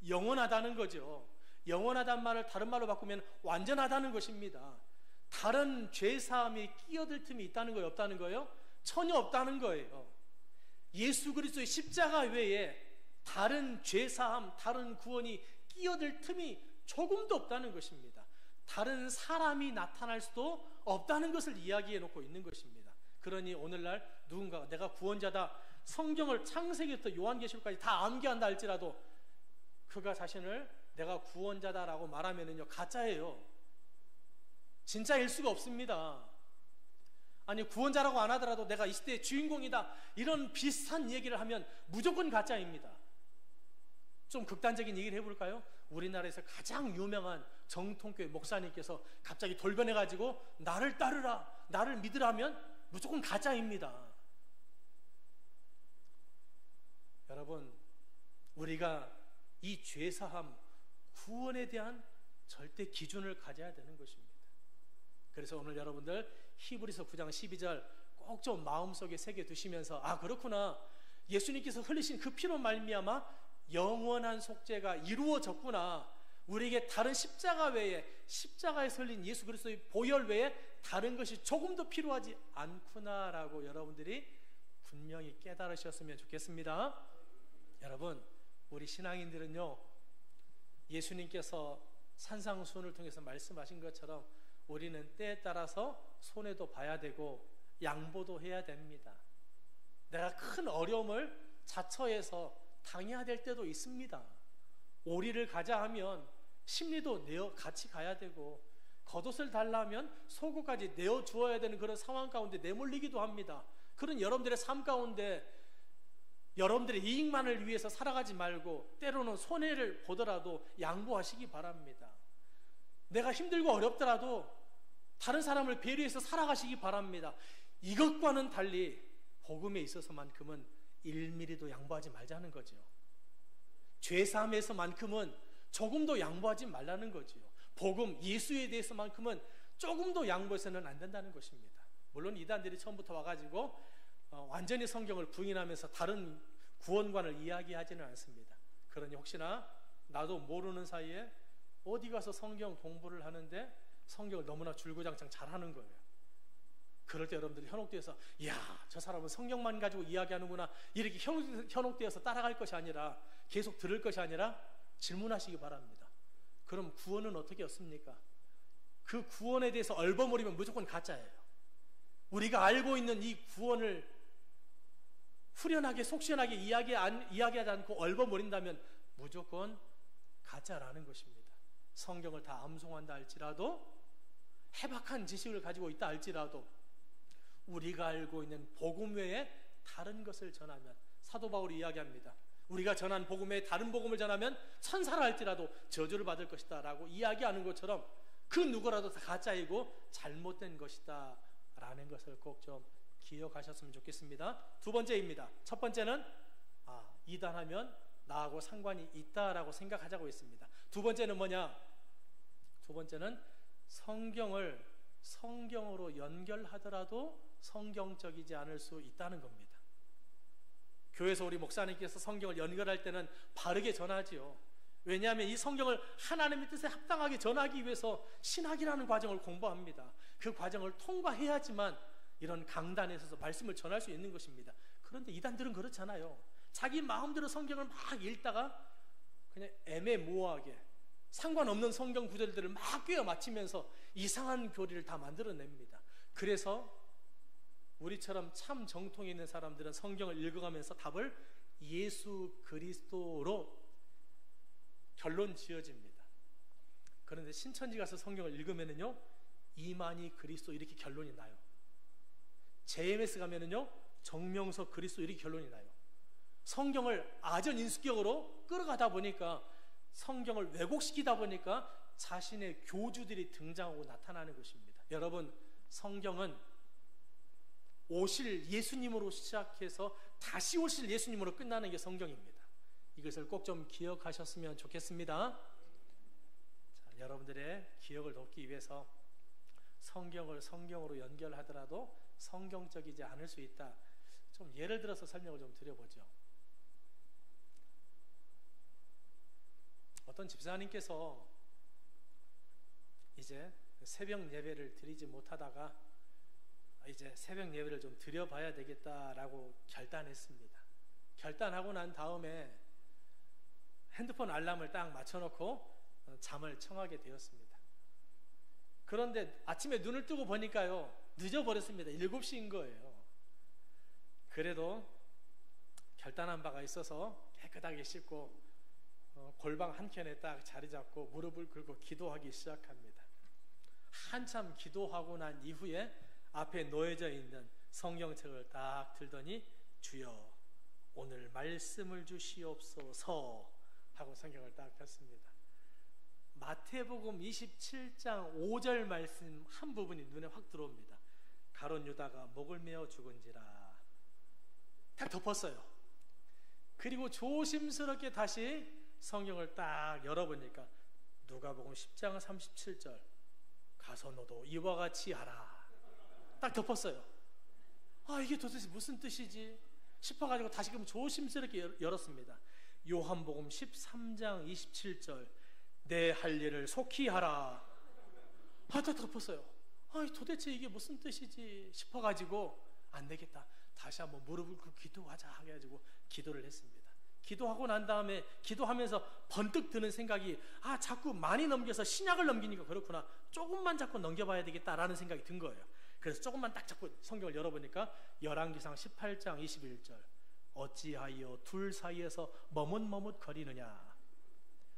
영원하다는 거죠. 영원하다는 말을 다른 말로 바꾸면 완전하다는 것입니다. 다른 죄사함이 끼어들 틈이 있다는 거예요? 없다는 거예요? 전혀 없다는 거예요. 예수 그리스도의 십자가 외에 다른 죄사함, 다른 구원이 끼어들 틈이 조금도 없다는 것입니다. 다른 사람이 나타날 수도 없다는 것을 이야기해 놓고 있는 것입니다. 그러니 오늘날 누군가가 내가 구원자다, 성경을 창세기부터 요한계시록까지 다 암기한다 할지라도 그가 자신을 내가 구원자다라고 말하면은요, 가짜예요. 진짜일 수가 없습니다. 아니, 구원자라고 안 하더라도 내가 이 시대의 주인공이다, 이런 비슷한 얘기를 하면 무조건 가짜입니다. 좀 극단적인 얘기를 해볼까요? 우리나라에서 가장 유명한 정통교회 목사님께서 갑자기 돌변해가지고 나를 따르라, 나를 믿으라면 무조건 가짜입니다. 여러분, 우리가 이 죄사함, 구원에 대한 절대 기준을 가져야 되는 것입니다. 그래서 오늘 여러분들 히브리서 9장 12절 꼭 좀 마음속에 새겨두시면서, 아, 그렇구나, 예수님께서 흘리신 그 피로 말미암아 영원한 속죄가 이루어졌구나, 우리에게 다른 십자가 외에, 십자가에서 흘린 예수 그리스도의 보혈 외에 다른 것이 조금 더 필요하지 않구나라고 여러분들이 분명히 깨달으셨으면 좋겠습니다. 여러분, 우리 신앙인들은요, 예수님께서 산상수훈을 통해서 말씀하신 것처럼 우리는 때에 따라서 손해도 봐야 되고 양보도 해야 됩니다. 내가 큰 어려움을 자처해서 당해야 될 때도 있습니다. 오리를 가자 하면 심리도 내어 같이 가야 되고, 겉옷을 달라면 속옷까지 내어 주어야 되는 그런 상황 가운데 내몰리기도 합니다. 그런 여러분들의 삶 가운데 여러분들의 이익만을 위해서 살아가지 말고 때로는 손해를 보더라도 양보하시기 바랍니다. 내가 힘들고 어렵더라도 다른 사람을 배려해서 살아가시기 바랍니다. 이것과는 달리 복음에 있어서만큼은 1mm도 양보하지 말자는 거죠. 죄사함에서만큼은 조금도 양보하지 말라는 거지요. 복음, 예수에 대해서만큼은 조금도 양보해서는 안 된다는 것입니다. 물론 이단들이 처음부터 와가지고 완전히 성경을 부인하면서 다른 구원관을 이야기하지는 않습니다. 그러니 혹시나 나도 모르는 사이에 어디 가서 성경 공부를 하는데 성경을 너무나 줄구장창 잘하는 거예요. 그럴 때 여러분들이 현혹되어서, 이야, 저 사람은 성경만 가지고 이야기하는구나, 이렇게 현혹되어서 따라갈 것이 아니라, 계속 들을 것이 아니라 질문하시기 바랍니다. 그럼 구원은 어떻게 얻습니까? 그 구원에 대해서 얼버무리면 무조건 가짜예요. 우리가 알고 있는 이 구원을 후련하게 속시원하게 이야기하지 않고 얼버무린다면 무조건 가짜라는 것입니다. 성경을 다 암송한다 할지라도, 해박한 지식을 가지고 있다 할지라도, 우리가 알고 있는 복음 외에 다른 것을 전하면, 사도 바울이 이야기합니다. 우리가 전한 복음 외에 다른 복음을 전하면 천사라 할지라도 저주를 받을 것이다 라고 이야기하는 것처럼 그 누구라도 다 가짜이고 잘못된 것이다 라는 것을 꼭 좀 기억하셨으면 좋겠습니다. 두 번째입니다. 첫 번째는 이단하면 나하고 상관이 있다라고 생각하자고 했습니다. 두 번째는 뭐냐? 두 번째는 성경을 성경으로 연결하더라도 성경적이지 않을 수 있다는 겁니다. 교회에서 우리 목사님께서 성경을 연결할 때는 바르게 전하지요. 왜냐하면 이 성경을 하나님의 뜻에 합당하게 전하기 위해서 신학이라는 과정을 공부합니다. 그 과정을 통과해야지만 이런 강단에 서서 말씀을 전할 수 있는 것입니다. 그런데 이단들은 그렇잖아요. 자기 마음대로 성경을 막 읽다가 그냥 애매모호하게 상관없는 성경 구절들을 막 꿰어 맞추면서 이상한 교리를 다 만들어냅니다. 그래서 우리처럼 참 정통이 있는 사람들은 성경을 읽어가면서 답을 예수 그리스도로 결론 지어집니다. 그런데 신천지 가서 성경을 읽으면은요, 이만희 그리스도 이렇게 결론이 나요. JMS 가면은요, 정명석 그리스도 이렇게 결론이 나요. 성경을 아전인수격으로 끌어가다 보니까, 성경을 왜곡시키다 보니까 자신의 교주들이 등장하고 나타나는 것입니다. 여러분, 성경은 오실 예수님으로 시작해서 다시 오실 예수님으로 끝나는 게 성경입니다. 이것을 꼭 좀 기억하셨으면 좋겠습니다. 자, 여러분들의 기억을 돕기 위해서 성경을 성경으로 연결하더라도 성경적이지 않을 수 있다. 좀 예를 들어서 설명을 좀 드려보죠. 어떤 집사님께서 이제 새벽 예배를 드리지 못하다가 이제 새벽 예배를 좀 드려봐야 되겠다라고 결단했습니다. 결단하고 난 다음에 핸드폰 알람을 딱 맞춰놓고 잠을 청하게 되었습니다. 그런데 아침에 눈을 뜨고 보니까요, 늦어버렸습니다. 7시인 거예요. 그래도 결단한 바가 있어서 깨끗하게 씻고 골방 한켠에 딱 자리 잡고 무릎을 꿇고 기도하기 시작합니다. 한참 기도하고 난 이후에 앞에 놓여져 있는 성경책을 딱 들더니, 주여 오늘 말씀을 주시옵소서 하고 성경을 딱 폈습니다. 마태복음 27장 5절 말씀 한 부분이 눈에 확 들어옵니다. 가룟 유다가 목을 메어 죽은지라. 딱 덮었어요. 그리고 조심스럽게 다시 성경을 딱 열어보니까 누가복음 10장 37절 가서 너도 이와 같이 하라. 딱 덮었어요. 아, 이게 도대체 무슨 뜻이지 싶어가지고 다시금 조심스럽게 열었습니다. 요한복음 13장 27절 내 할 일을 속히 하라. 아, 딱 덮었어요. 아, 도대체 이게 무슨 뜻이지 싶어가지고 안 되겠다, 다시 한번 무릎을 꿇고 기도하자 해가지고 기도를 했습니다. 기도하고 난 다음에 기도하면서 번뜩 드는 생각이, 아, 자꾸 많이 넘겨서 신약을 넘기니까 그렇구나, 조금만 자꾸 넘겨봐야 되겠다라는 생각이 든 거예요. 그래서 조금만 딱 자꾸 성경을 열어보니까 열왕기상 18장 21절 어찌하여 둘 사이에서 머뭇머뭇거리느냐.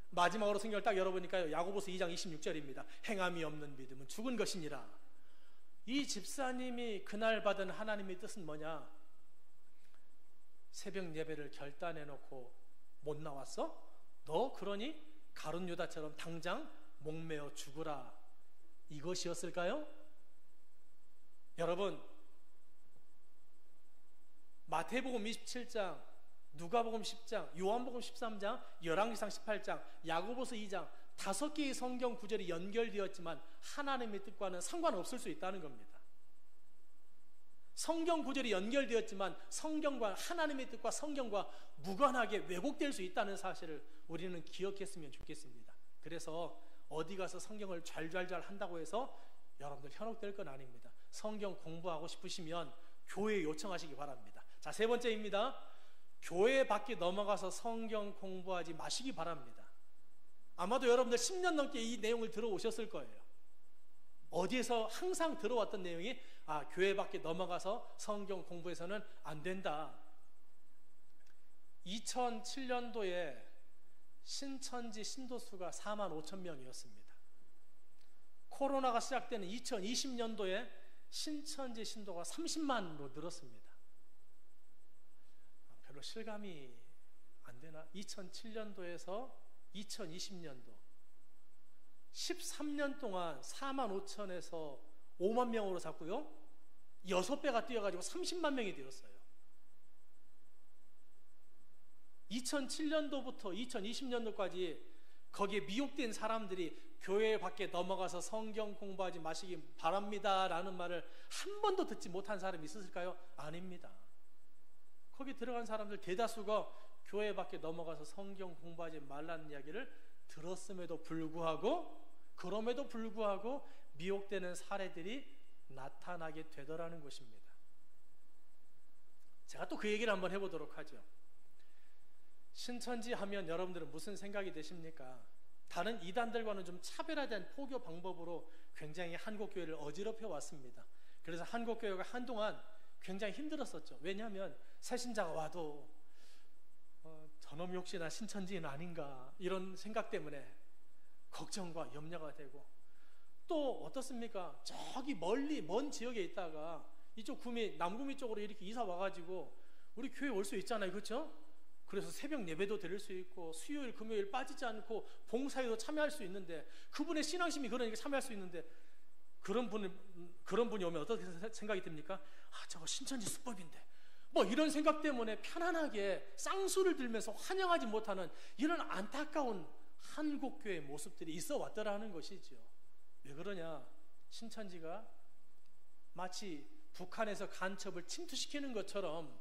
마지막으로 성경을 딱 열어보니까 야고보서 2장 26절입니다. 행함이 없는 믿음은 죽은 것이니라. 이 집사님이 그날 받은 하나님의 뜻은 뭐냐? 새벽 예배를 결단해놓고 못 나왔어? 너 그러니 가룟 유다처럼 당장 목매어 죽으라, 이것이었을까요? 여러분, 마태복음 27장, 누가복음 10장, 요한복음 13장, 열왕기상 18장, 야고보서 2장 5개의 성경 구절이 연결되었지만 하나님의 뜻과는 상관없을 수 있다는 겁니다. 성경 구절이 연결되었지만 성경과 하나님의 뜻과 성경과 무관하게 왜곡될 수 있다는 사실을 우리는 기억했으면 좋겠습니다. 그래서 어디 가서 성경을 잘 한다고 해서 여러분들 현혹될 건 아닙니다. 성경 공부하고 싶으시면 교회에 요청하시기 바랍니다. 자, 세 번째입니다. 교회 밖에 넘어가서 성경 공부하지 마시기 바랍니다. 아마도 여러분들 10년 넘게 이 내용을 들어오셨을 거예요. 어디에서 항상 들어왔던 내용이, 아, 교회 밖에 넘어가서 성경 공부해서는 안 된다. 2007년도에 신천지 신도수가 45,000명이었습니다. 코로나가 시작되는 2020년도에 신천지 신도가 30만으로 늘었습니다. 별로 실감이 안 되나? 2007년도에서 2020년도 13년 동안 45,000에서 5만 명으로 잤고요, 6배가 뛰어가지고 30만 명이 되었어요. 2007년도부터 2020년도까지 거기에 미혹된 사람들이 교회 밖에 넘어가서 성경 공부하지 마시기 바랍니다 라는 말을 한 번도 듣지 못한 사람이 있었을까요? 아닙니다. 거기 들어간 사람들 대다수가 교회 밖에 넘어가서 성경 공부하지 말라는 이야기를 들었음에도 불구하고, 그럼에도 불구하고 미혹되는 사례들이 나타나게 되더라는 것입니다. 제가 또 그 얘기를 한번 해보도록 하죠. 신천지 하면 여러분들은 무슨 생각이 되십니까? 다른 이단들과는 좀 차별화된 포교 방법으로 굉장히 한국교회를 어지럽혀 왔습니다. 그래서 한국교회가 한동안 굉장히 힘들었었죠. 왜냐하면 새신자가 와도 저놈이 혹시나 신천지인 아닌가 이런 생각 때문에 걱정과 염려가 되고, 또 어떻습니까? 저기 멀리 먼 지역에 있다가 이쪽 구미, 남구미 쪽으로 이렇게 이사 와가지고 우리 교회 올 수 있잖아요, 그렇죠? 그래서 새벽 예배도 드릴 수 있고 수요일 금요일 빠지지 않고 봉사에도 참여할 수 있는데, 그분의 신앙심이 그러니까 참여할 수 있는데, 그런 분이 오면 어떻게 생각이 듭니까? 아, 저거 신천지 수법인데 뭐 이런 생각 때문에 편안하게 쌍수를 들면서 환영하지 못하는 이런 안타까운 한국교회 모습들이 있어 왔더라는 것이죠. 왜 그러냐? 신천지가 마치 북한에서 간첩을 침투시키는 것처럼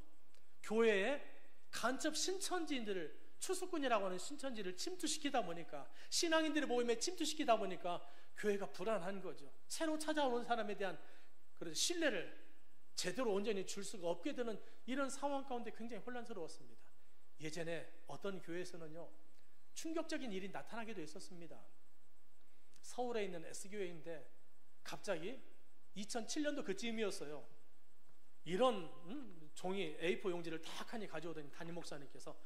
교회에 간첩 신천지인들을, 추수꾼이라고 하는 신천지를 침투시키다 보니까, 신앙인들의 모임에 침투시키다 보니까 교회가 불안한 거죠. 새로 찾아오는 사람에 대한 그런 신뢰를 제대로 온전히 줄 수가 없게 되는 이런 상황 가운데 굉장히 혼란스러웠습니다. 예전에 어떤 교회에서는요, 충격적인 일이 나타나기도 했었습니다. 서울에 있는 S교회인데 갑자기 2007년도 그쯤이었어요. 이런 종이 A4 용지를 탁하니 가져오더니 담임 목사님께서,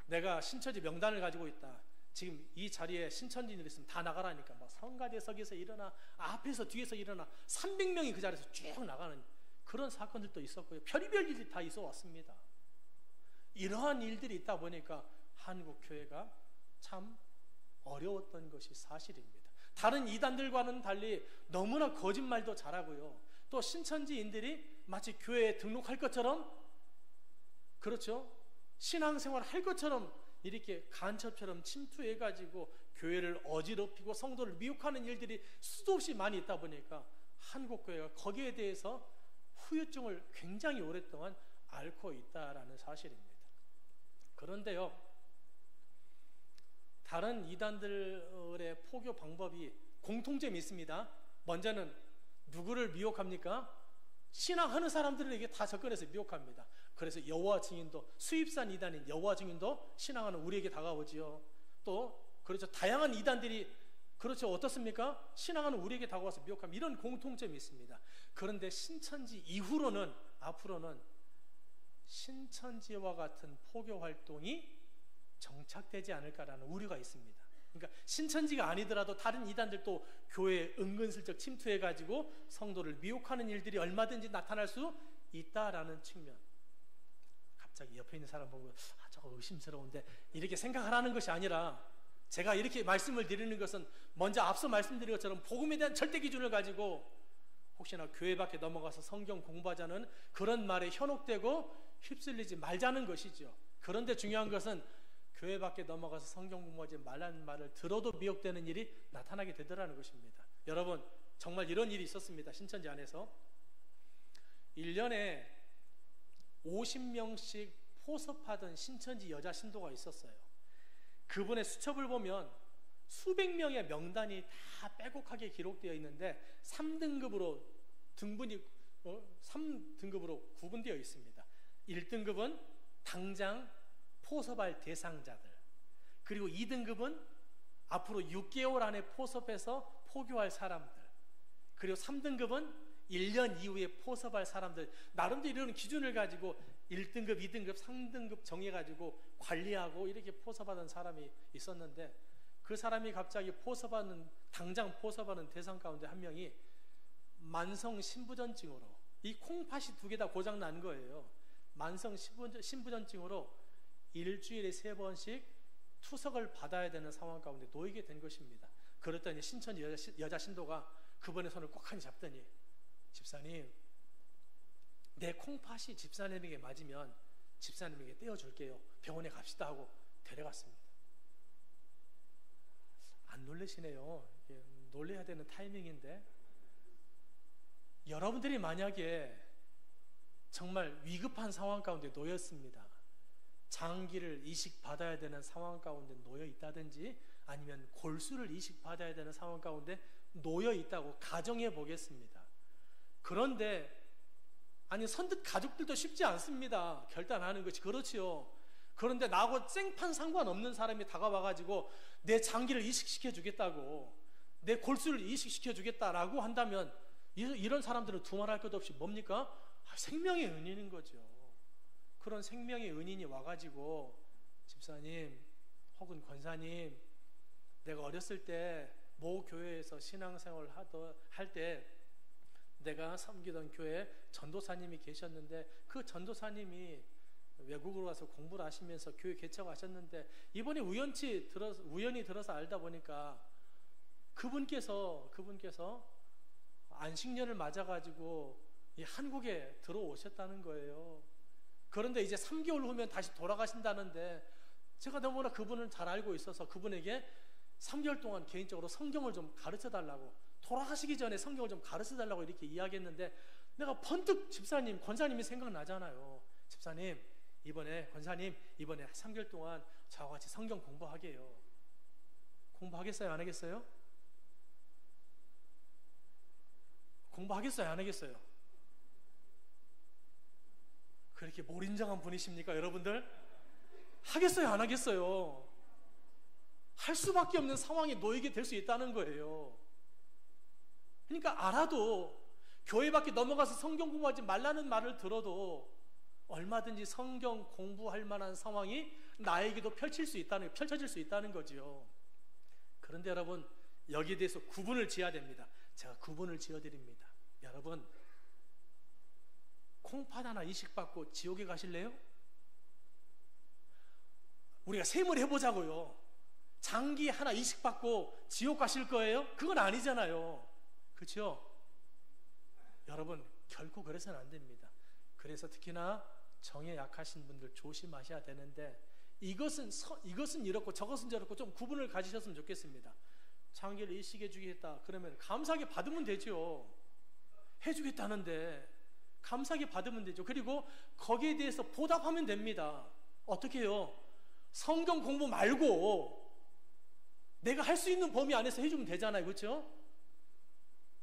내가 신천지 명단을 가지고 있다, 지금 이 자리에 신천지인들이 있으면 다 나가라니까, 막 성가대석에서 일어나, 앞에서 뒤에서 일어나 300명이 그 자리에서 쭉 나가는 그런 사건들도 있었고요. 별의별 일이 다 있어 왔습니다. 이러한 일들이 있다 보니까 한국교회가 참 어려웠던 것이 사실입니다. 다른 이단들과는 달리 너무나 거짓말도 잘하고요. 또 신천지인들이 마치 교회에 등록할 것처럼, 그렇죠, 신앙생활 할 것처럼 이렇게 간첩처럼 침투해가지고 교회를 어지럽히고 성도를 미혹하는 일들이 수도 없이 많이 있다 보니까 한국교회가 거기에 대해서 후유증을 굉장히 오랫동안 앓고 있다라는 사실입니다. 그런데요, 다른 이단들의 포교 방법이 공통점이 있습니다. 먼저는 누구를 미혹합니까? 신앙하는 사람들에게 다 접근해서 미혹합니다. 그래서 여호와 증인도, 수입산 이단인 여호와 증인도 신앙하는 우리에게 다가오지요. 또 그렇죠, 다양한 이단들이, 그렇죠, 어떻습니까? 신앙하는 우리에게 다가와서 미혹합니다. 이런 공통점이 있습니다. 그런데 신천지 이후로는, 앞으로는 신천지와 같은 포교 활동이 정착되지 않을까라는 우려가 있습니다. 그러니까 신천지가 아니더라도 다른 이단들도 교회에 은근슬쩍 침투해가지고 성도를 미혹하는 일들이 얼마든지 나타날 수 있다라는 측면. 갑자기 옆에 있는 사람 보고 저거 의심스러운데 이렇게 생각하라는 것이 아니라, 제가 이렇게 말씀을 드리는 것은 먼저 앞서 말씀드린 것처럼 복음에 대한 절대 기준을 가지고 혹시나 교회 밖에 넘어가서 성경 공부하자는 그런 말에 현혹되고 휩쓸리지 말자는 것이죠. 그런데 중요한 것은 교회 밖에 넘어가서 성경 공부하지 말라는 말을 들어도 미혹되는 일이 나타나게 되더라는 것입니다. 여러분, 정말 이런 일이 있었습니다. 신천지 안에서 1년에 50명씩 포섭하던 신천지 여자 신도가 있었어요. 그분의 수첩을 보면 수백 명의 명단이 다 빼곡하게 기록되어 있는데 3등급으로 등분이 3등급으로 구분되어 있습니다. 1등급은 당장 포섭할 대상자들, 그리고 2등급은 앞으로 6개월 안에 포섭해서 포교할 사람들, 그리고 3등급은 1년 이후에 포섭할 사람들. 나름대로 이런 기준을 가지고 1등급, 2등급, 3등급 정해가지고 관리하고 이렇게 포섭하던 사람이 있었는데, 그 사람이 갑자기 당장 포섭하는 대상 가운데 한 명이 만성 신부전증으로, 이 콩팥이 2개 다 고장 난 거예요. 만성 신부전증으로 일주일에 3번씩 투석을 받아야 되는 상황 가운데 놓이게 된 것입니다. 그랬더니 신천지 여자 신도가 그분의 손을 꼭 하니 잡더니, 집사님, 내 콩팥이 집사님에게 맞으면 집사님에게 떼어줄게요. 병원에 갑시다 하고 데려갔습니다. 안 놀라시네요. 놀래야 되는 타이밍인데, 여러분들이 만약에 정말 위급한 상황 가운데 놓였습니다. 장기를 이식받아야 되는 상황 가운데 놓여 있다든지 아니면 골수를 이식받아야 되는 상황 가운데 놓여 있다고 가정해 보겠습니다. 그런데 아니, 선뜻 가족들도 쉽지 않습니다. 결단하는 것이. 그렇지요. 그런데 나하고 생판 상관없는 사람이 다가와가지고 내 장기를 이식시켜 주겠다고, 내 골수를 이식시켜 주겠다라고 한다면 이런 사람들은 두말할 것 없이 뭡니까? 생명의 은인인 거죠. 그런 생명의 은인이 와가지고, 집사님 혹은 권사님, 내가 어렸을 때 모 교회에서 신앙생활을 할 때 내가 섬기던 교회에 전도사님이 계셨는데, 그 전도사님이 외국으로 가서 공부를 하시면서 교회 개척하셨는데, 이번에 우연히 들어서 알다 보니까 그분께서 안식년을 맞아가지고 이 한국에 들어오셨다는 거예요. 그런데 이제 3개월 후면 다시 돌아가신다는데, 제가 너무나 그분을 잘 알고 있어서 그분에게 3개월 동안 개인적으로 성경을 좀 가르쳐 달라고, 돌아가시기 전에 성경을 좀 가르쳐 달라고 이렇게 이야기했는데, 내가 번뜩 집사님, 권사님이 생각나잖아요. 집사님, 권사님, 이번에 3개월 동안 저와 같이 성경 공부하게요. 공부하겠어요? 안 하겠어요? 공부하겠어요? 안 하겠어요? 그렇게 몰인정한 분이십니까, 여러분들? 하겠어요? 안 하겠어요? 할 수밖에 없는 상황에 놓이게 될 수 있다는 거예요. 그러니까 알아도, 교회 밖에 넘어가서 성경 공부하지 말라는 말을 들어도 얼마든지 성경 공부할 만한 상황이 나에게도 펼쳐질 수 있다는 거지요. 그런데 여러분, 여기에 대해서 구분을 지어야 됩니다. 제가 구분을 지어드립니다. 여러분, 콩팥 하나 이식받고 지옥에 가실래요? 우리가 셈을 해보자고요. 장기 하나 이식받고 지옥 가실 거예요? 그건 아니잖아요. 그렇죠? 여러분, 결코 그래서는 안 됩니다. 그래서 특히나 정에 약하신 분들 조심하셔야 되는데, 이것은 이렇고 저것은 저렇고 좀 구분을 가지셨으면 좋겠습니다. 장기를 이식해 주겠다 그러면 감사하게 받으면 되죠. 해주겠다는데 감사하게 받으면 되죠. 그리고 거기에 대해서 보답하면 됩니다. 어떻게 해요? 성경 공부 말고 내가 할 수 있는 범위 안에서 해주면 되잖아요. 그렇죠?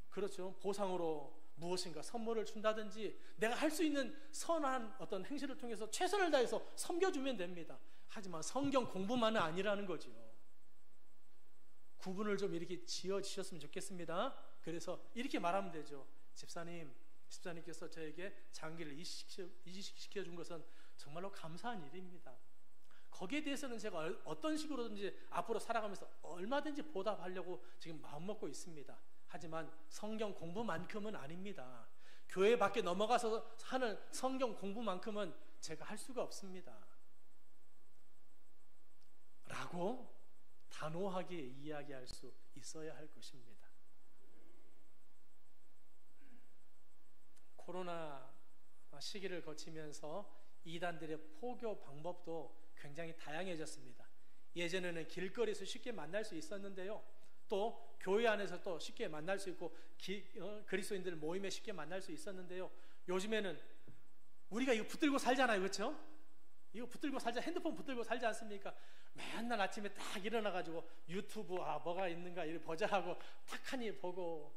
그렇죠. 보상으로 무엇인가 선물을 준다든지 내가 할 수 있는 선한 어떤 행실을 통해서 최선을 다해서 섬겨주면 됩니다. 하지만 성경 공부만은 아니라는 거죠. 구분을 좀 이렇게 지어주셨으면 좋겠습니다. 그래서 이렇게 말하면 되죠. 집사님께서 저에게 장기를 이식시켜 준 것은 정말로 감사한 일입니다. 거기에 대해서는 제가 어떤 식으로든지 앞으로 살아가면서 얼마든지 보답하려고 지금 마음먹고 있습니다. 하지만 성경 공부만큼은 아닙니다. 교회 밖에 넘어가서 하는 성경 공부만큼은 제가 할 수가 없습니다. 라고 단호하게 이야기할 수 있어야 할 것입니다. 코로나 시기를 거치면서 이단들의 포교 방법도 굉장히 다양해졌습니다. 예전에는 길거리에서 쉽게 만날 수 있었는데요. 또 교회 안에서 또 쉽게 만날 수 있고 그리스도인들 모임에 쉽게 만날 수 있었는데요. 요즘에는 우리가 이거 붙들고 살잖아요. 그렇죠? 이거 붙들고 살자, 핸드폰 붙들고 살지 않습니까? 맨날 아침에 딱 일어나가지고 유튜브 뭐가 있는가 이렇게 보자 하고 탁하니 보고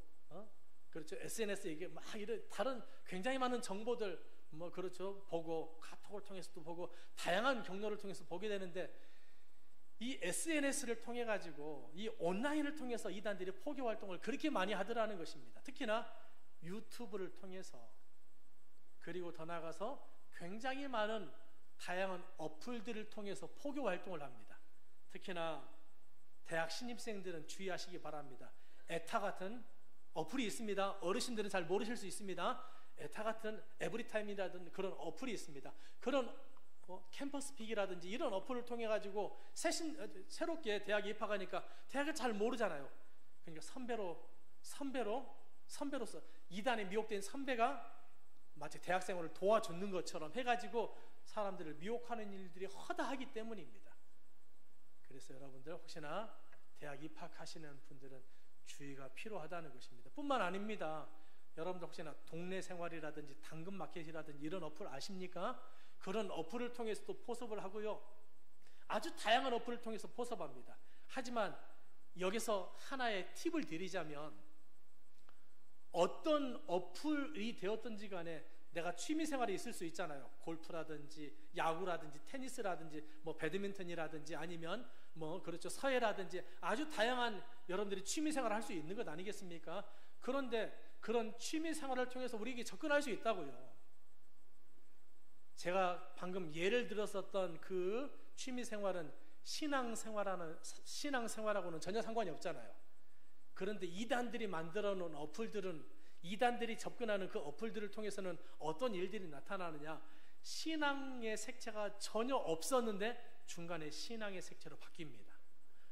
그렇죠. SNS 이게 막 이런 다른 굉장히 많은 정보들 그렇죠. 보고 카톡을 통해서도 보고 다양한 경로를 통해서 보게 되는데 이 SNS를 통해 가지고 이 온라인을 통해서 이단들이 포교 활동을 그렇게 많이 하더라는 것입니다. 특히나 유튜브를 통해서 그리고 더 나아가서 굉장히 많은 다양한 어플들을 통해서 포교 활동을 합니다. 특히나 대학 신입생들은 주의하시기 바랍니다. 에타 같은 어플이 있습니다. 어르신들은 잘 모르실 수 있습니다. 에타 같은 에브리타임이라든 그런 어플이 있습니다. 그런 캠퍼스픽이라든지 이런 어플을 통해 가지고 새롭게 대학에 입학하니까 대학을 잘 모르잖아요. 그러니까 선배로서 이단에 미혹된 선배가 마치 대학생활을 도와주는 것처럼 해가지고 사람들을 미혹하는 일들이 허다하기 때문입니다. 그래서 여러분들 혹시나 대학 입학하시는 분들은 주의가 필요하다는 것입니다. 뿐만 아닙니다. 여러분들 혹시나 동네 생활이라든지 당근마켓이라든지 이런 어플 아십니까? 그런 어플을 통해서도 포섭을 하고요. 아주 다양한 어플을 통해서 포섭합니다. 하지만 여기서 하나의 팁을 드리자면 어떤 어플이 되었든지 간에 내가 취미생활이 있을 수 있잖아요. 골프라든지 야구라든지 테니스라든지 배드민턴이라든지 아니면 그렇죠. 서예라든지 아주 다양한 여러분들이 취미생활을 할 수 있는 것 아니겠습니까? 그런데 그런 취미생활을 통해서 우리에게 접근할 수 있다고요. 제가 방금 예를 들었었던 그 취미생활은 신앙생활하고는 전혀 상관이 없잖아요. 그런데 이단들이 만들어 놓은 어플들은 이단들이 접근하는 그 어플들을 통해서는 어떤 일들이 나타나느냐, 신앙의 색채가 전혀 없었는데 중간에 신앙의 색채로 바뀝니다.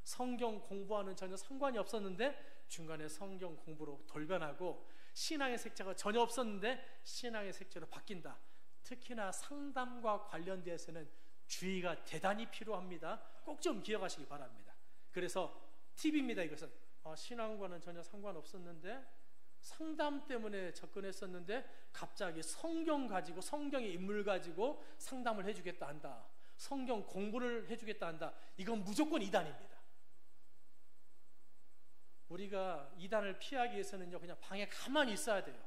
성경 공부와는 전혀 상관이 없었는데 중간에 성경 공부로 돌변하고, 신앙의 색채가 전혀 없었는데 신앙의 색채로 바뀐다. 특히나 상담과 관련돼서는 주의가 대단히 필요합니다. 꼭 좀 기억하시기 바랍니다. 그래서 팁입니다. 이것은 신앙과는 전혀 상관없었는데 상담 때문에 접근했었는데 갑자기 성경 가지고, 성경의 인물 가지고 상담을 해주겠다 한다, 성경 공부를 해주겠다 한다. 이건 무조건 이단입니다. 우리가 이단을 피하기 위해서는요, 그냥 방에 가만히 있어야 돼요.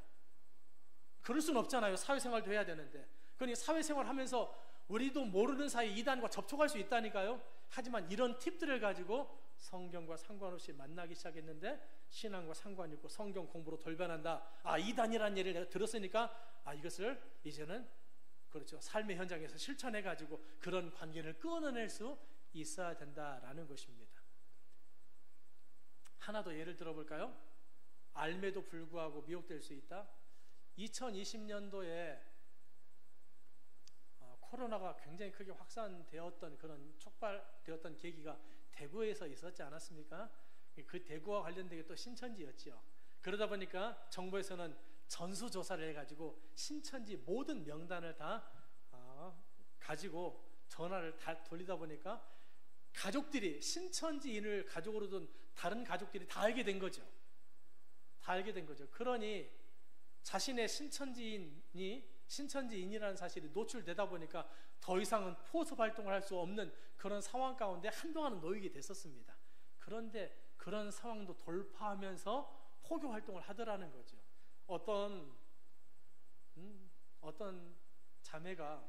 그럴 수는 없잖아요. 사회생활도 해야 되는데. 그러니 사회생활 하면서 우리도 모르는 사이에 이단과 접촉할 수 있다니까요. 하지만 이런 팁들을 가지고 성경과 상관없이 만나기 시작했는데 신앙과 상관이 있고 성경 공부로 돌변한다. 이단이라는 예를 내가 들었으니까 이것을 이제는 그렇죠, 삶의 현장에서 실천해 가지고 그런 관계를 끊어낼 수 있어야 된다라는 것입니다. 하나 더 예를 들어볼까요? 알매도 불구하고 미혹될 수 있다. 2020년도에 코로나가 굉장히 크게 확산되었던, 그런 촉발되었던 계기가 대구에서 있었지 않았습니까? 그 대구와 관련된 게 또 신천지였지요. 그러다 보니까 정부에서는 전수조사를 해가지고 신천지 모든 명단을 다 가지고 전화를 다 돌리다 보니까 가족들이, 신천지인을 가족으로 둔 다른 가족들이 다 알게 된 거죠. 다 알게 된 거죠. 그러니 자신의 신천지인이라는 사실이 노출되다 보니까 더 이상은 포섭 활동을 할 수 없는 그런 상황 가운데 한동안은 놓이게 됐었습니다. 그런데 그런 상황도 돌파하면서 포교 활동을 하더라는 거죠. 어떤 자매가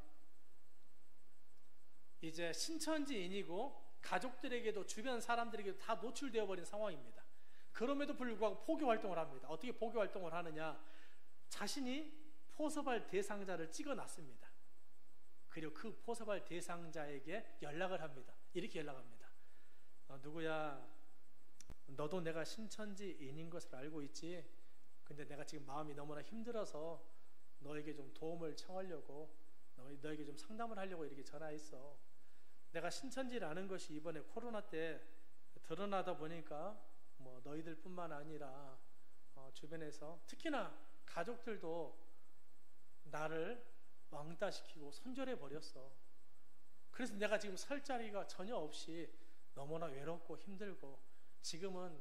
이제 신천지인이고 가족들에게도 주변 사람들에게도 다 노출되어 버린 상황입니다. 그럼에도 불구하고 포교 활동을 합니다. 어떻게 포교 활동을 하느냐? 자신이 포섭할 대상자를 찍어놨습니다. 그리고 그 포섭할 대상자에게 연락을 합니다. 이렇게 연락합니다. 누구야, 너도 내가 신천지인인 것을 알고 있지? 근데 내가 지금 마음이 너무나 힘들어서 너에게 좀 도움을 청하려고, 너에게 좀 상담을 하려고 이렇게 전화했어. 내가 신천지라는 것이 이번에 코로나 때 드러나다 보니까 뭐 너희들뿐만 아니라 주변에서 특히나 가족들도 나를 왕따시키고 손절해 버렸어. 그래서 내가 지금 살 자리가 전혀 없이 너무나 외롭고 힘들고 지금은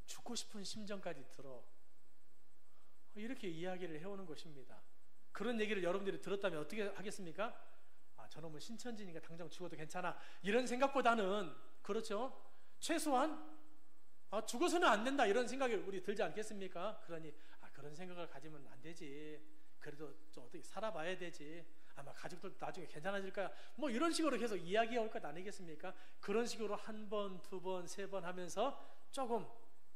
죽고 싶은 심정까지 들어. 이렇게 이야기를 해오는 것입니다. 그런 얘기를 여러분들이 들었다면 어떻게 하겠습니까? 저놈은 신천지니까 당장 죽어도 괜찮아, 이런 생각보다는, 그렇죠, 최소한 죽어서는 안 된다 이런 생각이 우리 들지 않겠습니까? 그러니 그런 생각을 가지면 안 되지. 그래도 좀 어떻게 살아봐야 되지. 아마 가족들도 나중에 괜찮아질 거야. 뭐 이런 식으로 계속 이야기해 올 것 아니겠습니까? 그런 식으로 한 번, 두 번, 세 번 하면서 조금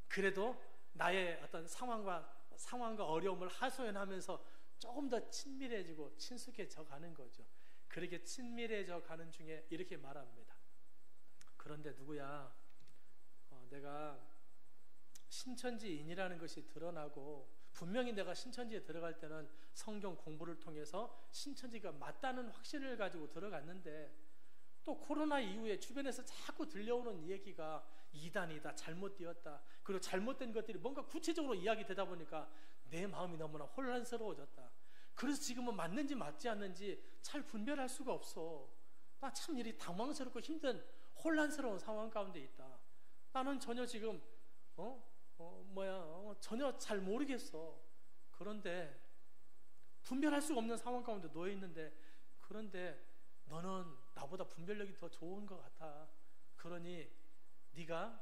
그래도 나의 어떤 상황과 어려움을 하소연하면서 조금 더 친밀해지고 친숙해져 가는 거죠. 그렇게 친밀해져 가는 중에 이렇게 말합니다. 그런데 누구야, 내가 신천지인이라는 것이 드러나고 분명히 내가 신천지에 들어갈 때는 성경 공부를 통해서 신천지가 맞다는 확신을 가지고 들어갔는데 또 코로나 이후에 주변에서 자꾸 들려오는 얘기가 이단이다, 잘못되었다, 그리고 잘못된 것들이 뭔가 구체적으로 이야기되다 보니까 내 마음이 너무나 혼란스러워졌다. 그래서 지금은 맞는지 맞지 않는지 잘 분별할 수가 없어. 나 참 이리 당황스럽고 힘든 혼란스러운 상황 가운데 있다. 나는 전혀 지금 전혀 잘 모르겠어. 그런데 분별할 수가 없는 상황 가운데 놓여 있는데, 그런데 너는 나보다 분별력이 더 좋은 것 같아. 그러니 네가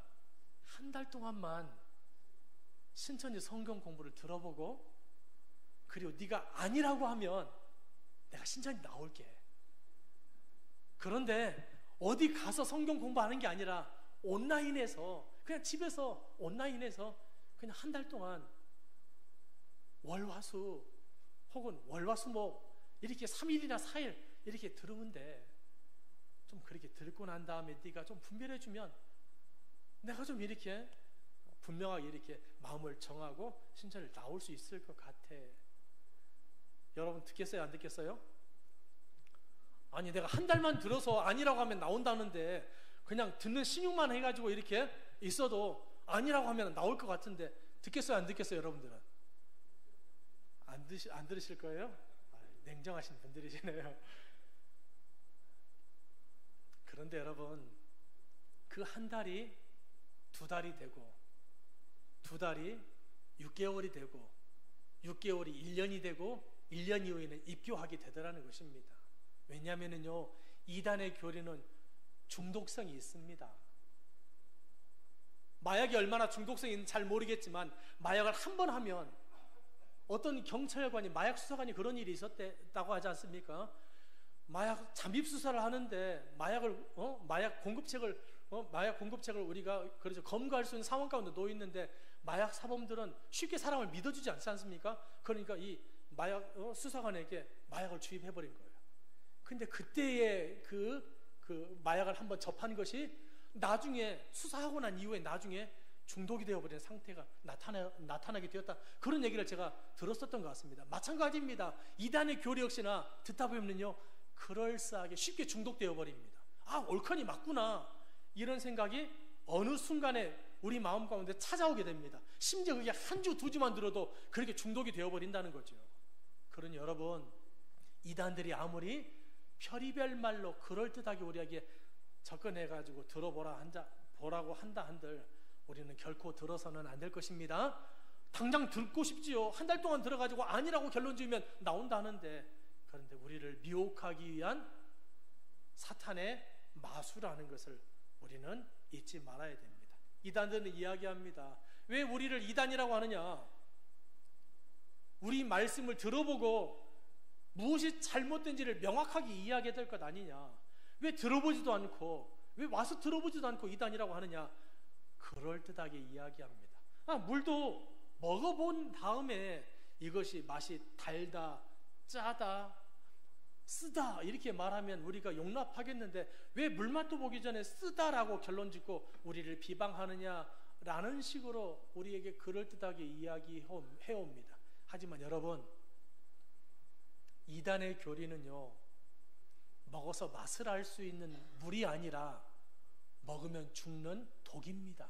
한 달 동안만 신천지 성경 공부를 들어보고, 그리고 네가 아니라고 하면 내가 신천지 나올게. 그런데 어디 가서 성경 공부하는 게 아니라 온라인에서, 그냥 집에서 온라인에서 그냥 한 달 동안 월화수 혹은 월화수목 이렇게 3일이나 4일 이렇게 들으면 돼. 좀 그렇게 듣고 난 다음에 네가 좀 분별해주면 내가 좀 이렇게 분명하게 이렇게 마음을 정하고 신천지를 나올 수 있을 것 같아. 여러분 듣겠어요? 안 듣겠어요? 아니 내가 한 달만 들어서 아니라고 하면 나온다는데 그냥 듣는 신용만 해가지고 이렇게 있어도 아니라고 하면 나올 것 같은데 듣겠어요? 안 듣겠어요? 여러분들은 안 들으실 거예요? 냉정하신 분들이시네요. 그런데 여러분, 그 한 달이 두 달이 되고, 두 달이 6개월이 되고, 6개월이 1년이 되고, 1년 이후에는 입교하게 되더라는 것입니다. 왜냐하면요, 이단의 교리는 중독성이 있습니다. 마약이 얼마나 중독성이 있는지 잘 모르겠지만 마약을 한 번 하면, 어떤 경찰관이, 마약 수사관이 그런 일이 있었다고 하지 않습니까? 마약 잠입 수사를 하는데 마약 공급책을 우리가 그래서 검거할 수 있는 상황 가운데 놓여 있는데 마약 사범들은 쉽게 사람을 믿어주지 않지 않습니까? 그러니까 이 마약 수사관에게 마약을 주입해 버린 거예요. 근데 그때의 그 마약을 한번 접한 것이 나중에 수사하고 난 이후에 나중에 중독이 되어버린 상태가 나타나게 되었다. 그런 얘기를 제가 들었었던 것 같습니다. 마찬가지입니다. 이단의 교리 역시나 듣다 보면요, 그럴싸하게 쉽게 중독되어 버립니다. 옳거니 맞구나. 이런 생각이 어느 순간에 우리 마음 가운데 찾아오게 됩니다. 심지어 그게 한 주, 두 주만 들어도 그렇게 중독이 되어버린다는 거죠. 그러니 여러분, 이단들이 아무리 별의별 말로 그럴듯하게 우리에게 접근해가지고 보라고 한다 한들 우리는 결코 들어서는 안 될 것입니다. 당장 듣고 싶지요. 한 달 동안 들어가지고 아니라고 결론 지으면 나온다 하는데, 그런데 우리를 미혹하기 위한 사탄의 마수라는 것을 우리는 잊지 말아야 됩니다. 이단들은 이야기합니다. 왜 우리를 이단이라고 하느냐? 우리 말씀을 들어보고 무엇이 잘못된지를 명확하게 이해하게 될 것 아니냐? 왜 들어보지도 않고, 왜 와서 들어보지도 않고 이단이라고 하느냐? 그럴듯하게 이야기합니다. 물도 먹어본 다음에 이것이 맛이 달다, 짜다, 쓰다 이렇게 말하면 우리가 용납하겠는데, 왜 물맛도 보기 전에 쓰다라고 결론 짓고 우리를 비방하느냐라는 식으로 우리에게 그럴듯하게 이야기해옵니다. 하지만 여러분, 이단의 교리는요, 먹어서 맛을 알 수 있는 물이 아니라 먹으면 죽는 독입니다.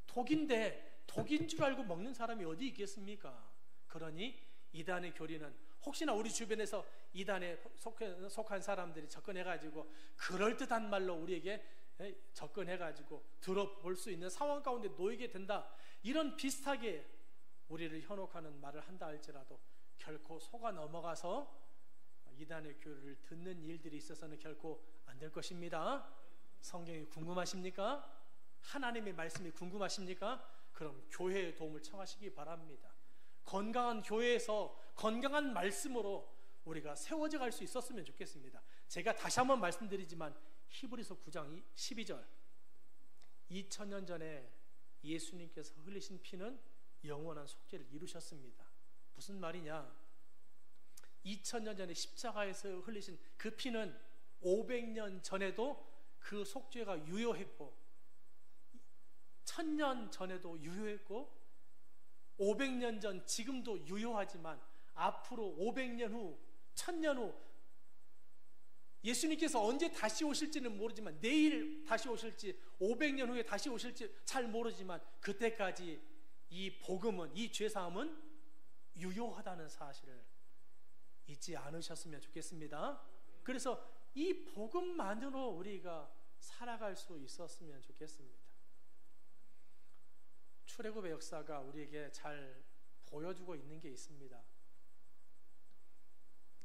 독인데 독인 줄 알고 먹는 사람이 어디 있겠습니까? 그러니 이단의 교리는 혹시나 우리 주변에서 이단에 속한 사람들이 접근해가지고 그럴듯한 말로 우리에게 접근해가지고 들어볼 수 있는 상황 가운데 놓이게 된다, 이런 비슷하게 우리를 현혹하는 말을 한다 할지라도 결코 속아 넘어가서 이단의 교리를 듣는 일들이 있어서는 결코 안 될 것입니다. 성경이 궁금하십니까? 하나님의 말씀이 궁금하십니까? 그럼 교회의 도움을 청하시기 바랍니다. 건강한 교회에서 건강한 말씀으로 우리가 세워져 갈 수 있었으면 좋겠습니다. 제가 다시 한번 말씀드리지만 히브리서 9장 12절, 2000년 전에 예수님께서 흘리신 피는 영원한 속죄를 이루셨습니다. 무슨 말이냐? 2000년 전에 십자가에서 흘리신 그 피는 500년 전에도 그 속죄가 유효했고, 1000년 전에도 유효했고, 500년 전 지금도 유효하지만 앞으로 500년 후, 1000년 후 예수님께서 언제 다시 오실지는 모르지만, 내일 다시 오실지 500년 후에 다시 오실지 잘 모르지만 그때까지 이 복음은, 이 죄사함은 유효하다는 사실을 잊지 않으셨으면 좋겠습니다. 그래서 이 복음만으로 우리가 살아갈 수 있었으면 좋겠습니다. 출애굽의 역사가 우리에게 잘 보여주고 있는 게 있습니다.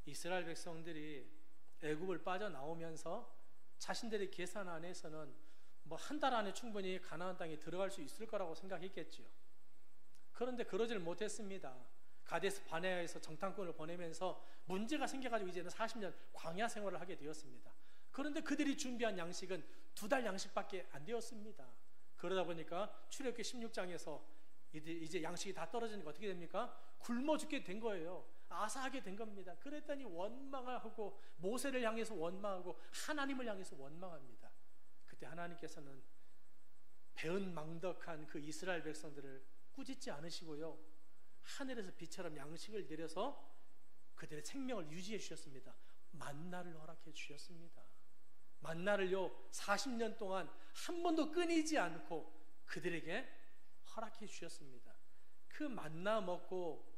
이스라엘 백성들이 애굽을 빠져나오면서 자신들의 계산 안에서는 한 달 안에 충분히 가나안 땅에 들어갈 수 있을 거라고 생각했겠지요. 그런데 그러질 못했습니다. 가데스 바네아에서 정탐꾼을 보내면서 문제가 생겨가지고 이제는 40년 광야 생활을 하게 되었습니다. 그런데 그들이 준비한 양식은 2달 양식밖에 안 되었습니다. 그러다 보니까 출애굽기 16장에서 이제 양식이 다 떨어지니까 어떻게 됩니까? 굶어 죽게 된 거예요. 아사하게 된 겁니다. 그랬더니 원망하고, 모세를 향해서 원망하고, 하나님을 향해서 원망합니다. 그때 하나님께서는 배은망덕한 그 이스라엘 백성들을 꾸짖지 않으시고요, 하늘에서 비처럼 양식을 내려서 그들의 생명을 유지해 주셨습니다. 만나를 허락해 주셨습니다. 만나를요 40년 동안 한 번도 끊이지 않고 그들에게 허락해 주셨습니다. 그 만나 먹고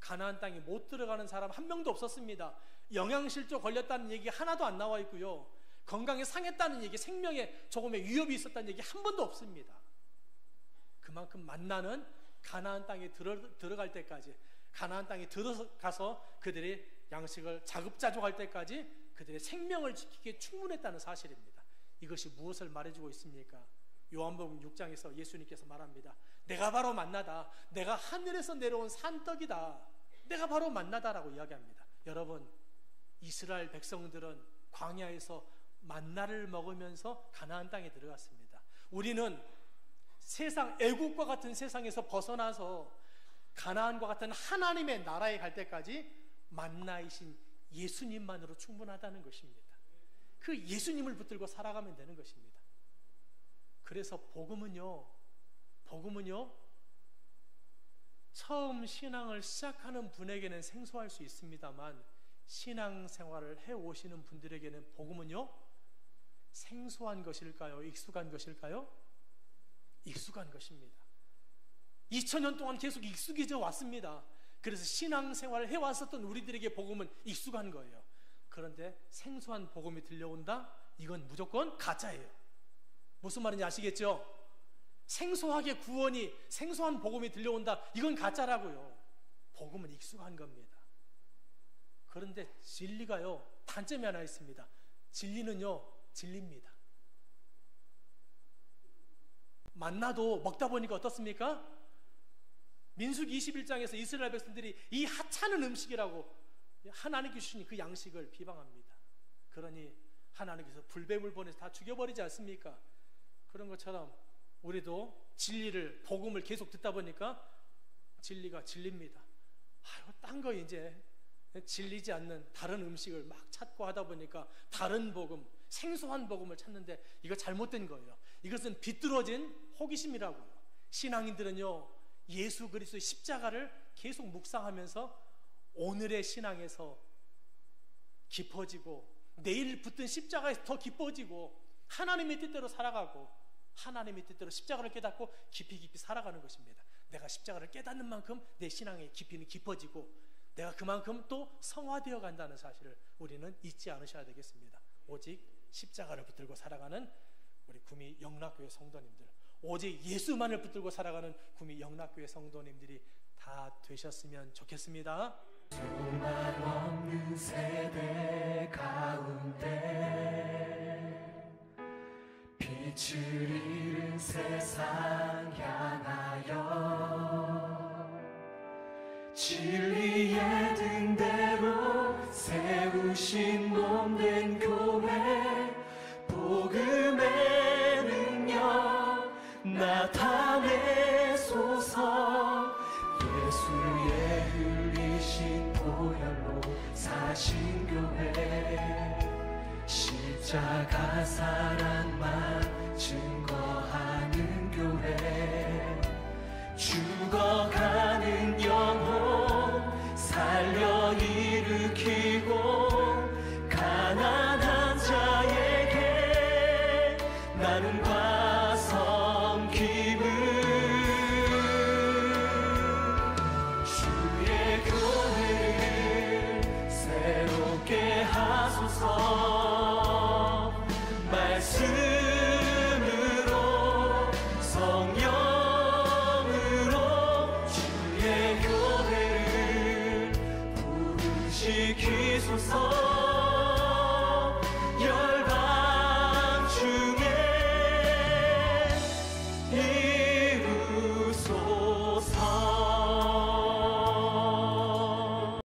가나안 땅에 못 들어가는 사람 한 명도 없었습니다. 영양실조 걸렸다는 얘기 하나도 안 나와 있고요, 건강이 상했다는 얘기, 생명에 조금의 위협이 있었다는 얘기 한 번도 없습니다. 그만큼 만나는 가나안 땅에 들어갈 때까지, 가나안 땅에 들어가서 그들이 양식을 자급자족할 때까지 그들의 생명을 지키기에 충분했다는 사실입니다. 이것이 무엇을 말해주고 있습니까? 요한복음 6장에서 예수님께서 말합니다. 내가 바로 만나다, 내가 하늘에서 내려온 산떡이다, 내가 바로 만나다라고 이야기합니다. 여러분, 이스라엘 백성들은 광야에서 만나를 먹으면서 가나안 땅에 들어갔습니다. 우리는 세상, 애국과 같은 세상에서 벗어나서 가나안과 같은 하나님의 나라에 갈 때까지 만나이신 예수님만으로 충분하다는 것입니다. 그 예수님을 붙들고 살아가면 되는 것입니다. 그래서 복음은요 처음 신앙을 시작하는 분에게는 생소할 수 있습니다만, 신앙생활을 해오시는 분들에게는 복음은요 생소한 것일까요? 익숙한 것일까요? 익숙한 것입니다. 2000년 동안 계속 익숙해져 왔습니다. 그래서 신앙생활을 해왔었던 우리들에게 복음은 익숙한 거예요. 그런데 생소한 복음이 들려온다? 이건 무조건 가짜예요. 무슨 말인지 아시겠죠? 생소하게 구원이, 생소한 복음이 들려온다, 이건 가짜라고요. 복음은 익숙한 겁니다. 그런데 진리가요, 단점이 하나 있습니다. 진리는요, 진리입니다. 만나도 먹다 보니까 어떻습니까? 민수기 21장에서 이스라엘 백성들이 이 하찮은 음식이라고 하나님께 주신 그 양식을 비방합니다. 그러니 하나님께서 불뱀을 보내서 다 죽여버리지 않습니까? 그런 것처럼 우리도 진리를, 복음을 계속 듣다 보니까 진리가 진리입니다. 딴 거 이제 진리지 않는 다른 음식을 막 찾고 하다 보니까 다른 복음, 생소한 복음을 찾는데 이거 잘못된 거예요. 이것은 비뚤어진 호기심이라고요. 신앙인들은요, 예수 그리스도의 십자가를 계속 묵상하면서 오늘의 신앙에서 깊어지고 내일 붙은 십자가에서 더 깊어지고 하나님의 뜻대로 살아가고 하나님의 뜻대로 십자가를 깨닫고 깊이 깊이 살아가는 것입니다. 내가 십자가를 깨닫는 만큼 내 신앙의 깊이는 깊어지고 내가 그만큼 또 성화되어 간다는 사실을 우리는 잊지 않으셔야 되겠습니다. 오직 십자가를 붙들고 살아가는 우리 구미 영락교회 성도님들, 오직 예수만을 붙들고 살아가는 구미 영락교회 성도님들이 다 되셨으면 좋겠습니다. 소망 없는 세대 가운데 빛을 잃은 세상 향하여 진리의 등대로 세우신 몸된 교회, 복음의 능력 나타내소서. 예수의 흘리신 보혈로 사신 교회, 십자가 사랑만 증거하는 교회, 죽어가는 영혼 살려 일으키고 가난한 자에게 나눔과